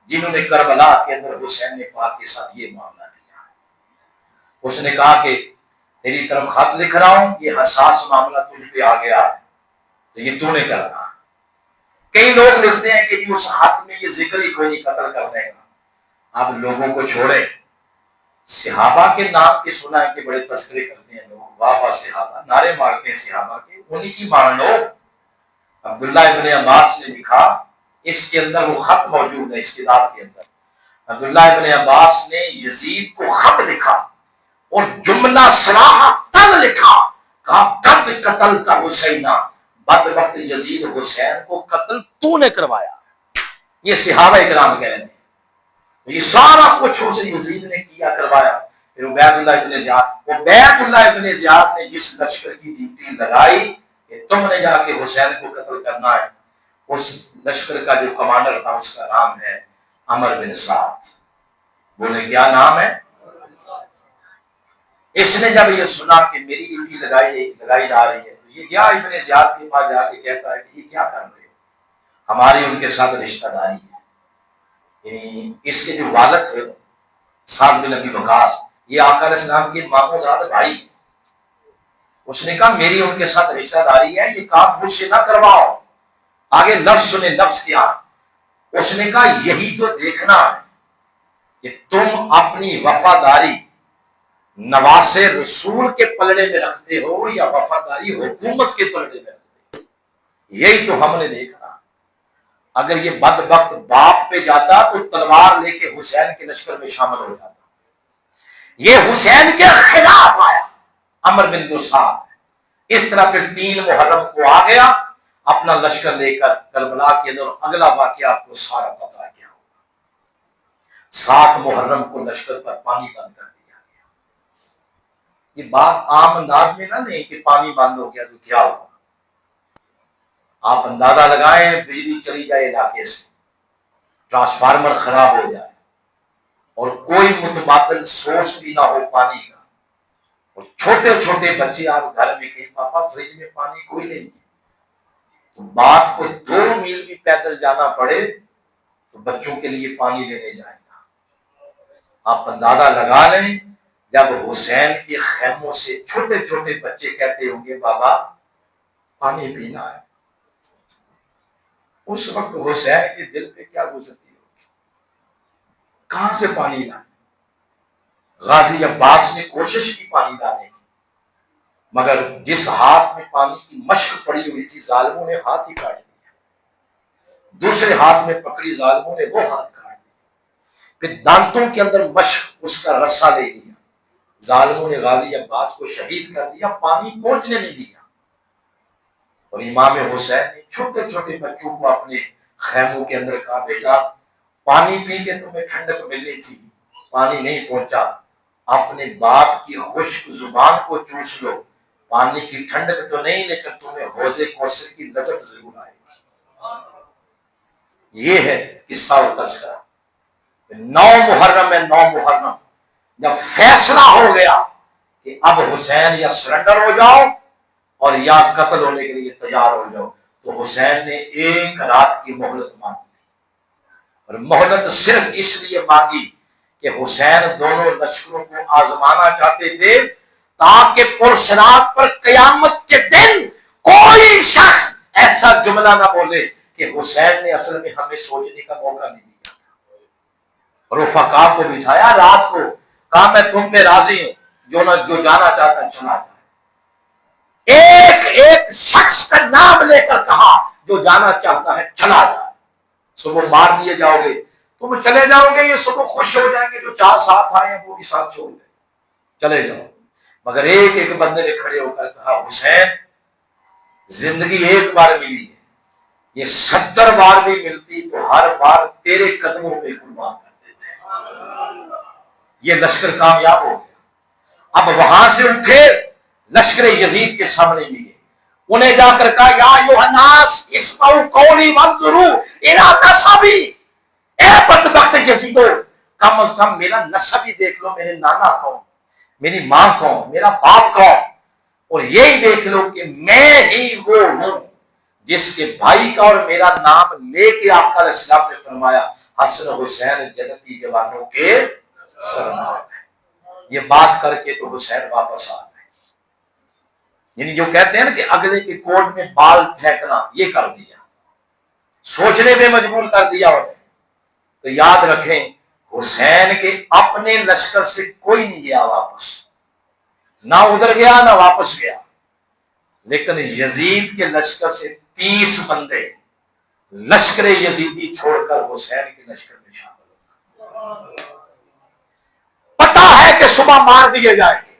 جنہوں نے کربلا کے اندر حسین پاک کے ساتھ یہ معاملہ کیا۔ اس نے کہا کہ تیری طرف خط لکھ رہا ہوں، یہ حساس معاملہ تجھ پہ آ گیا ہے تو یہ تو نے کرنا۔ کئی لوگ لکھتے ہیں کہ جی اس خط میں یہ ذکر ہی کوئی نہیں قتل کرنے کا۔ آپ لوگوں کو چھوڑیں، صحابہ کے نام کے سنا ہے کہ بڑے تذکرے کرتے ہیں لوگ، واہ واہ صحابہ، نعرے مارتے ہیں صحابہ کے، انہی کی مان لو۔ عبداللہ ابن عباس نے لکھا، اس کے اندر وہ خط موجود ہے اس کتاب کے اندر۔ عبداللہ ابن عباس نے یزید کو خط لکھا اور جملہ صراحتاً لکھا، کہا قد قتلت حسینہ، بد وقت یزید حسین کو قتل تو نے کروایا۔ یہ صحابہ کرام کہہ رہے ہیں، یہ سارا کچھ اسے یزید نے کیا، کروایا۔ پھر عبید اللہ ابن زیاد، عبید اللہ ابن زیاد نے جس لشکر کی ڈیوٹی لگائی کہ تم نے جا کے حسین کو قتل کرنا ہے، اس لشکر کا جو کمانڈر تھا اس کا نام ہے عمر بن سعد۔ بولے کیا نام ہے؟ اس نے جب یہ سنا کہ میری ڈیوٹی لگائی جا رہی ہے تو یہ کیا ابن زیاد کے پاس جا کے کہتا ہے کہ یہ کیا کر رہے ہو، ہماری ان کے ساتھ رشتہ داری ہے۔ یعنی اس کے جو والد تھے سعد بن ابی وقاص، یہ آقا علیہ السلام کے ماموں زادہ بھائی ہیں۔ اس نے کہا میری ان کے ساتھ رشتہ داری ہے، یہ کام مجھ سے نہ کرواؤ۔ آگے لفظ سنے، لفظ کیا؟ اس نے کہا یہی تو دیکھنا ہے کہ تم اپنی وفاداری نواسے رسول کے پلڑے میں رکھتے ہو یا وفاداری حکومت کے پلڑے میں رکھتے ہو، یہی تو ہم نے دیکھنا۔ اگر یہ بدبخت باپ پہ جاتا تو تلوار لے کے حسین کے لشکر میں شامل ہو جاتا۔ یہ حسین کے خلاف آیا، عمر بن مصعب۔ اس طرح پھر 3 محرم کو آ گیا اپنا لشکر لے کر کربلا کے اندر۔ اگلا واقعہ آپ کو سارا پتہ کیا ہوگا۔ 7 محرم کو لشکر پر پانی بند کر دیا گیا۔ یہ بات عام انداز میں نہ لیں کہ پانی بند ہو گیا تو کیا ہوگا. آپ اندازہ لگائیں بجلی چلی جائے علاقے سے، ٹرانسفارمر خراب ہو جائے اور کوئی متبادل سورس بھی نہ ہو پانی کا، اور چھوٹے چھوٹے بچے آپ گھر میں کہیں پاپا فریج میں پانی کوئی نہیں ہے، تو باپ کو 2 میل بھی پیدل جانا پڑے تو بچوں کے لیے پانی لینے جائے گا. آپ اندازہ لگا لیں جب حسین کے خیموں سے چھوٹے چھوٹے بچے کہتے ہوں گے بابا پانی پینا ہے، اس وقت حسین کے دل پہ کیا گزرتی ہوگی، کہاں سے پانی لائیں. غازی عباس نے کوشش کی پانی لانے کی، مگر جس ہاتھ میں پانی کی مشق پڑی ہوئی تھی ظالموں نے ہاتھ ہی کاٹ دیا، دوسرے ہاتھ میں پکڑی ظالموں نے وہ ہاتھ کاٹ دیا، پھر دانتوں کے اندر مشق اس کا رسا لے لیا، ظالموں نے غازی عباس کو شہید کر دیا، پانی پہنچنے نہیں دیا. اور امام حسین نے چھوٹے چھوٹے بچوں کو اپنے خیموں کے اندر کہا بیٹا پانی پی کے تمہیں ٹھنڈک ملنی تھی، پانی نہیں پہنچا، اپنے باپ کی خشک زبان کو چوس لو، پانی کی ٹھنڈک تو نہیں لیکن تمہیں حوض کوثر کی لذت ضرور آئے گی. یہ ہے قصہ اور تذکرہ. 9 محرم ہے، 9 محرم جب فیصلہ ہو گیا کہ اب حسین یا سرنڈر ہو جاؤ اور یا قتل ہونے کے لیے تیار ہو جاؤ، تو حسین نے 1 رات کی مہلت مانگی، اور مہلت صرف اس لیے مانگی کہ حسین دونوں لشکروں کو آزمانا چاہتے تھے تاکہ پرسرات پر قیامت کے دن کوئی شخص ایسا جملہ نہ بولے کہ حسین نے اصل میں ہمیں سوچنے کا موقع نہیں دیا. رفقا کو بٹھایا رات کو، کہا میں تم پہ راضی ہوں، جو جانا چاہتا ہے چلا جائے. ایک ایک شخص کا نام لے کر کہا جو جانا چاہتا ہے چلا جائے. صبح مار دیے جاؤ گے، تم چلے جاؤ گے، یہ صبح خوش ہو جائیں گے، جو 4 ساتھ آئے ہیں وہ بھی ساتھ چھوڑ دیں، چلے جاؤ. مگر ایک ایک بندے نے کھڑے ہو کر کہا حسین زندگی 1 بار ملی ہے، یہ 70 بار بھی ملتی تو ہر بار تیرے قدموں پہ قربان کر دیتے. یہ لشکر کامیاب ہو گیا. اب وہاں سے اٹھے لشکر یزید کے سامنے بھی گئے، انہیں جا کر کہا یا ایھا الناس اسمعوا قولی وانظروا الی نسبی، اے بدبخت یزیدو کم از کم میرا نسب ہی دیکھ لو، میرے نانا کون، میری ماں کون، میرا باپ کون، اور یہی دیکھ لو کہ میں ہی وہ ہوں جس کے بھائی کا اور میرا نام لے کے آقا علیہ السلام نے فرمایا حسن حسین جنتی جوانوں کے سردار ہیں. یہ بات کر کے تو حسین واپس آ گئے. یعنی جو کہتے ہیں نا کہ اگلے کے کوٹ میں بال پھینکنا، یہ کر دیا، سوچنے پہ مجبور کر دیا انہیں. تو یاد رکھیں حسین کے اپنے لشکر سے کوئی نہیں گیا واپس، نہ ادھر گیا نہ واپس گیا، لیکن یزید کے لشکر سے 30 بندے لشکر یزیدی چھوڑ کر حسین کے لشکر میں شامل ہو گئے. پتا ہے کہ صبح مار دیے جائیں گے،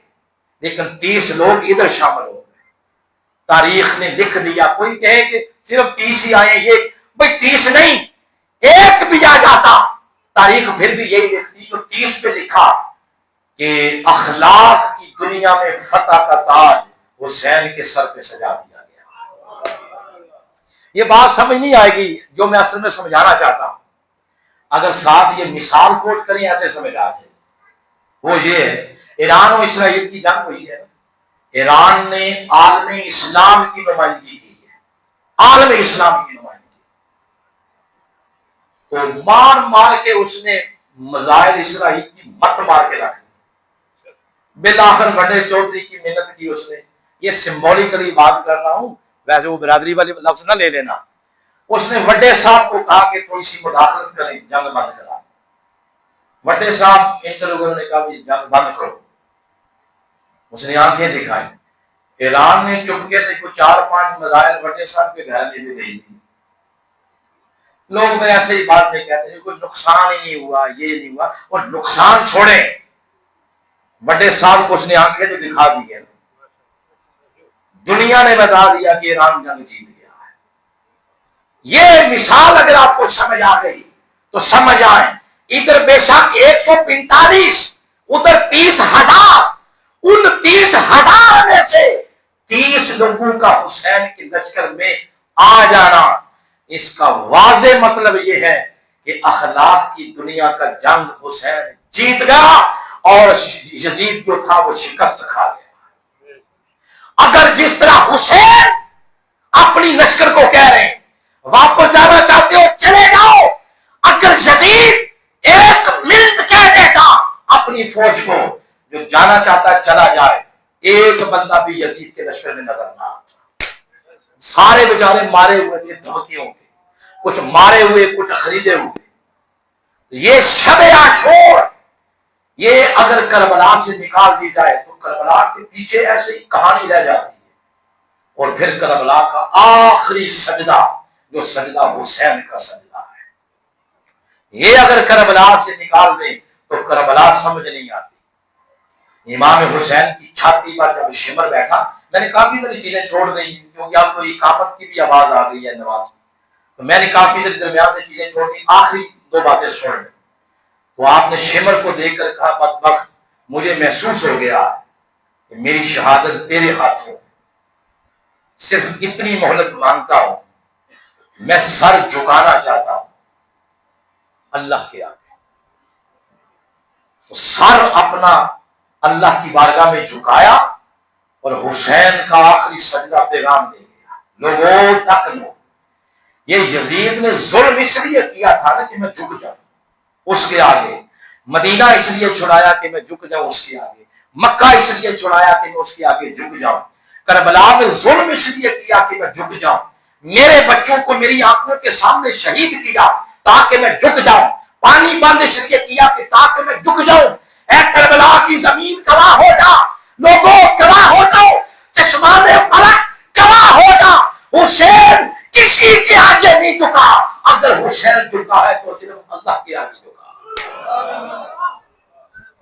لیکن 30 لوگ ادھر شامل ہو گئے. تاریخ نے لکھ دیا، کوئی کہے کہ صرف 30 ہی آئے، یہ بھائی 30 نہیں، 1 بھی آ جاتا تاریخ پھر بھی یہی لکھتی جو 30 پہ لکھا کہ اخلاق کی دنیا میں فتح کا تاج حسین کے سر پہ سجا دیا گیا. یہ بات سمجھ نہیں آئے گی جو میں اصل میں سمجھانا چاہتا ہوں، اگر ساتھ یہ مثال کوٹ کریں ایسے سمجھ آ جائے. وہ یہ ہے ایران و اسرائیل کی جنگ ہوئی ہے، ایران نے عالم اسلام کی نمائندگی کی ہے، عالم اسلام کی نمائندگی، تو مار مار کے اس نے مظاہر اسرائیل کی مت مار کے رکھ دی. بالآخر بڑے چودھری کی محنت کی اس نے. یہ سمبولیکلی بات کر رہا ہوں، ویسے وہ برادری والے لفظ نہ لے لینا. اس نے وڈے صاحب کو کہا کہ تھوڑی سی مداخلت کریں، جنگ بند کرا. وڈے صاحب ان لوگوں نے کہا کہ جنگ بند کرو. اس نے آنکھیں دکھائیں. ایران نے چپکے سے کوئی 4-5 مظاہر وڈے صاحب کے گھر میں بھیج دی. لوگ ایسے ہی بات نہیں کہتے کوئی نقصان ہی نہیں ہوا، یہ نہیں ہوا، اور نقصان چھوڑیں، بڑے صاحب کو اس نے آنکھیں تو دکھا دی ہے، دنیا نے بتا دیا کہ ایران جنگ جیت گیا ہے. یہ مثال اگر آپ کو سمجھ آ گئی تو سمجھ آئیں ادھر بے شک 145 ادھر 30,000 29,000 میں سے 30 لوگوں کا حسین کے لشکر میں آ جانا، اس کا واضح مطلب یہ ہے کہ اخلاق کی دنیا کا جنگ حسین جیت گیا اور یزید جو تھا وہ شکست کھا گیا۔ اگر جس طرح حسین اپنی لشکر کو کہہ رہے ہیں واپس جانا چاہتے ہو چلے جاؤ، اگر یزید ایک منٹ کہہ دیتا اپنی فوج کو جو جانا چاہتا ہے چلا جائے، ایک بندہ بھی یزید کے لشکر میں نظر نہ آتا۔ سارے بیچارے مارے ہوئے تھے دھمکیوں کے، کچھ مارے ہوئے کچھ خریدے ہوئے۔ یہ شب عاشور یہ اگر کربلا سے نکال دی جائے تو کربلا کے پیچھے ایسے ہی کہانی رہ جاتی ہے، اور پھر کربلا کا آخری سجدہ جو سجدہ حسین کا سجدہ ہے، یہ اگر کربلا سے نکال دیں تو کربلا سمجھ نہیں آتی۔ امام حسین کی چھاتی پر جب شمر بیٹھا، میں نے کافی ساری چیزیں چھوڑ دی کیونکہ اب تو اقامت کی بھی آواز آ گئی ہے نماز، تو میں نے کافی ساری درمیان سے چیزیں چھوڑ دی، آخری 2 باتیں سن لیں۔ تو آپ نے شمر کو دیکھ کر کہا بدبخت مجھے محسوس ہو گیا کہ میری شہادت تیرے ہاتھوں، صرف اتنی مہلت مانگتا ہوں، میں سر جھکانا چاہتا ہوں اللہ کے آگے۔ تو سر اپنا اللہ کی بارگاہ میں جھکایا اور حسین کا آخری سجدہ پیغام دے گیا، لوگوں تک لو۔ یہ یزید نے ظلم اس لیے کیا تھا نا کہ میں جھک جاؤں اس کے آگے، مدینہ اس لیے چھڑایا کہ میں جھک جاؤں اس کے آگے، مکہ اس لیے چھڑایا کہ میں اس کے آگے جھک جاؤں، کربلا میں ظلم اس لیے کیا کہ میں جھک جاؤں، میرے بچوں کو میری آنکھوں کے سامنے شہید کیا تاکہ میں جھک جاؤں، پانی بند اس لیے کیا کہ تاکہ میں جھک جاؤں۔ اے کربلا کی زمین گواہ ہو جا، لوگوں گواہ ہو جاؤ، چشمان فلک گواہ ہو جا، حسین کسی کے آگے نہیں جھکا، اگر حسین جھکا ہے تو صرف اللہ کے آگے جھکا۔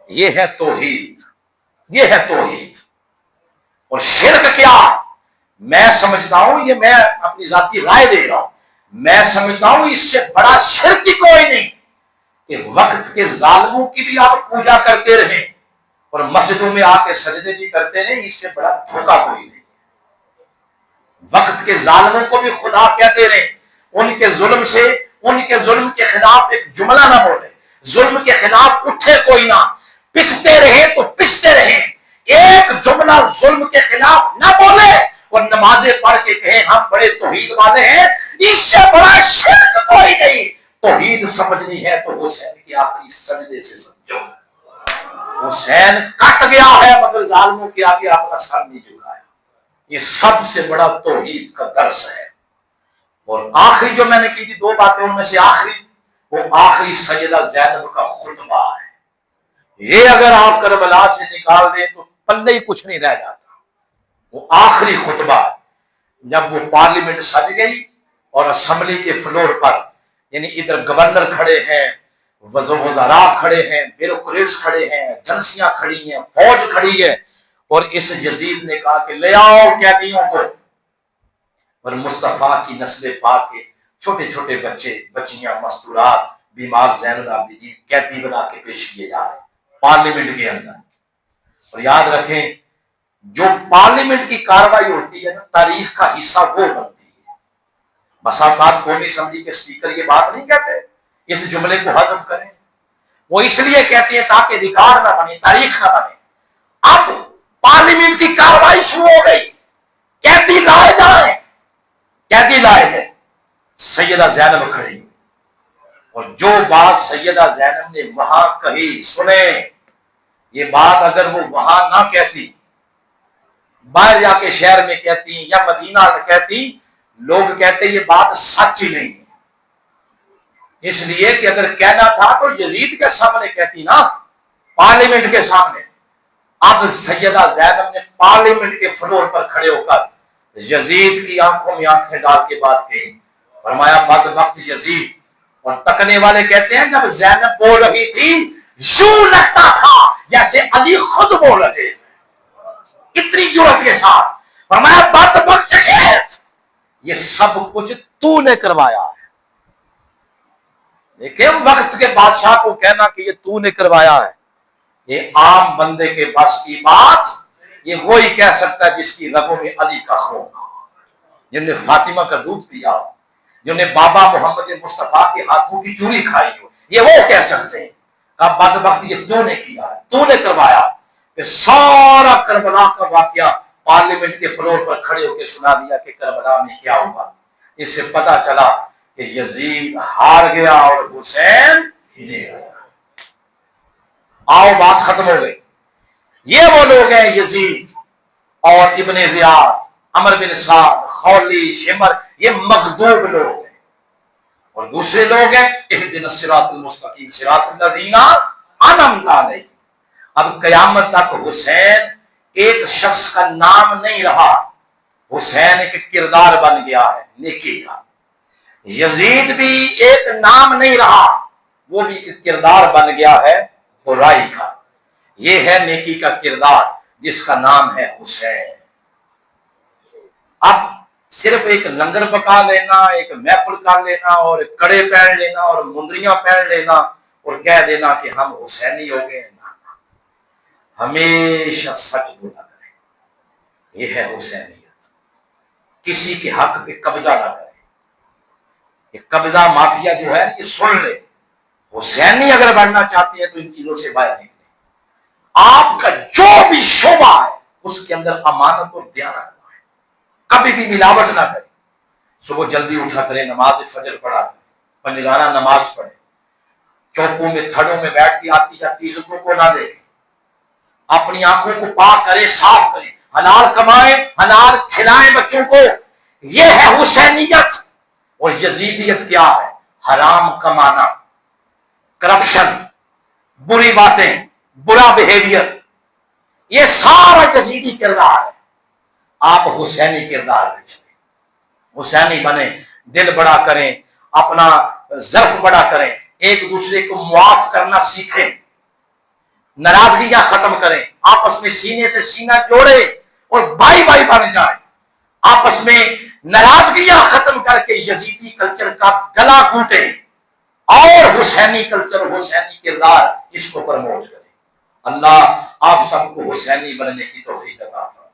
یہ ہے توحید، یہ ہے توحید۔ اور شرک کیا؟ میں سمجھتا ہوں، یہ میں اپنی ذاتی رائے دے رہا ہوں، میں سمجھتا ہوں اس سے بڑا شرک ہی کوئی نہیں کہ وقت کے ظالموں کی بھی آپ پوجا کرتے رہیں اور مسجدوں میں آ کے سجدے بھی کرتے رہیں، اس سے بڑا دھوکہ کوئی نہیں۔ وقت کے ظالموں کو بھی خدا کہتے رہیں، ان کے ظلم سے، ان کے ظلم کے خلاف ایک جملہ نہ بولے، ظلم کے خلاف اٹھے کوئی نہ، پستے رہے تو پستے رہے، ایک جملہ ظلم کے خلاف نہ بولے اور نمازیں پڑھ کے کہیں ہم بڑے توحید والے ہیں، اس سے بڑا شرک کوئی نہیں۔ توحید سمجھنی ہے تو حسین کی آخری سجدے سے سمجھو۔ حسین کٹ گیا ہے مگر ظالموں کے آگے اپنا سر نہیں جھکایا، یہ سب سے بڑا توحید کا درس ہے۔ اور آخری جو میں نے کی تھی 2 باتیں، ان میں سے آخری وہ آخری سیدہ زینب کا خطبہ ہے۔ یہ اگر آپ کربلا سے نکال دیں تو پلے ہی کچھ نہیں رہ جاتا۔ وہ آخری خطبہ جب وہ پارلیمنٹ سج گئی اور اسمبلی کے فلور پر، یعنی ادھر گورنر کھڑے ہیں، وزراء کھڑے ہیں، بیوروکریٹس کھڑے ہیں، ایجنسیاں کھڑی ہیں، فوج کھڑی ہے، اور اس یزید نے کہا کہ لے آؤ قیدیوں کو، اور مصطفیٰ کی نسل پاک کے چھوٹے چھوٹے بچے بچیاں مستورات بیمار زین العابدین قیدی بنا کے پیش کیے جا رہے ہیں پارلیمنٹ کے اندر۔ اور یاد رکھیں جو پارلیمنٹ کی کاروائی ہوتی ہے نا، تاریخ کا حصہ وہ بنتی ہے۔ بسا اوقات قومی اسمبلی کے اسپیکر یہ بات نہیں کہتے اس جملے کو حذف کریں، وہ اس لیے کہتے ہیں تاکہ ریکارڈ نہ بنے، تاریخ نہ بنے۔ اب پارلیمنٹ کی کاروائی شروع ہو گئی، قیدی لائے جائیں، قیدی لائے گئے، سیدہ زینب کھڑی، اور جو بات سیدہ زینب نے وہاں کہی، سنیں یہ بات اگر وہ وہاں نہ کہتی، باہر جا کے شہر میں کہتی یا مدینہ میں کہتی، لوگ کہتے یہ بات سچ ہی نہیں ہے۔ اس لیے کہ اگر کہنا تھا تو یزید کے سامنے کہتی نا، پارلیمنٹ کے سامنے۔ اب سیدہ زینب نے پارلیمنٹ کے فلور پر کھڑے ہو کر یزید کی آنکھوں میں آنکھیں ڈال کے بات کہی، فرمایا بدبخت یزید۔ اور تکنے والے کہتے ہیں جب زینب بول رہی تھی یوں لگتا تھا جیسے علی خود بول رہے، اتنی جرأت کے ساتھ فرمایا بدبخت یزید، یہ سب کچھ تو نے کروایا ہے۔ دیکھیں وقت کے بادشاہ کو کہنا کہ یہ تو نے کروایا ہے، یہ عام بندے کے بس کی بات یہ وہی کہہ سکتا ہے جس کی رگوں میں علی کا خون ہو، جن نے فاطمہ کا دودھ پیا ہو، جن نے بابا محمد مصطفیٰ کے ہاتھوں کی چوری کھائی ہو، یہ وہ کہہ سکتے ہیں کہ بدبخت یہ تو نے کیا ہے، تو نے کروایا۔ پھر سارا کربلا کا واقعہ پارلیمنٹ کے فلور پر کھڑے ہو کے سنا دیا کہ کربلا میں کیا ہوا۔ اس سے پتا چلا کہ یزید ہار گیا اور حسین جیت گیا۔ آؤ بات ختم ہو گئی۔ یہ وہ لوگ ہیں یزید اور ابن زیاد، عمر بن سعد، خولی، شمر، یہ مغضوب لوگ ہیں۔ اور دوسرے لوگ ہیں اہدنا الصراط المستقیم صراط الذین انعمت علیہم۔ اب قیامت تک حسین ایک شخص کا نام نہیں رہا، حسین ایک کردار بن گیا ہے نیکی کا۔ یزید بھی ایک نام نہیں رہا، وہ بھی ایک کردار بن گیا ہے برائی کا۔ یہ ہے نیکی کا کردار جس کا نام ہے حسین۔ اب صرف ایک لنگر پکا لینا، ایک محفل کر لینا اور کڑے پہن لینا اور مندریاں پہن لینا اور کہہ دینا کہ ہم حسینی ہو گئے، نہ، ہمیشہ سچ بولا کریں، یہ ہے حسینیت۔ کسی کے حق پہ قبضہ نہ کریں۔ یہ قبضہ مافیا جو ہے یہ سن لے، حسینی اگر بننا چاہتے ہیں تو ان چیزوں سے باہر نکلیں۔ آپ کا جو بھی شعبہ ہے اس کے اندر امانت اور دیانت ہے، کبھی بھی ملاوٹ نہ کریں۔ صبح جلدی اٹھا کریں، نماز فجر پڑھا کریں، پنجگانہ نماز پڑھیں، چوکوں میں تھڑوں میں بیٹھ کے آتی جاتی عزتوں کو نہ دیکھیں، اپنی آنکھوں کو پاک کریں، صاف کریں، حلال کمائیں، حلال کھلائیں بچوں کو۔ یہ ہے حسینیت۔ اور یزیدیت کیا ہے؟ حرام کمانا، کرپشن، بری باتیں، برا بیہیویئر، یہ سارا یزیدی کردار ہے۔ آپ حسینی کردار پہ چلیں، حسینی بنیں، دل بڑا کریں، اپنا ظرف بڑا کریں، ایک دوسرے کو معاف کرنا سیکھیں، ناراضگیاں ختم کریں، آپس میں سینے سے سینہ جوڑیں اور بھائی بھائی بن جائیں، آپس میں ناراضگیاں ختم کر کے یزیدی کلچر کا گلا گھونٹیں اور حسینی کلچر، حسینی کردار اس کو پرموٹ کریں۔ اللہ آپ سب کو حسینی بننے کی توفیق عطا فرمائے۔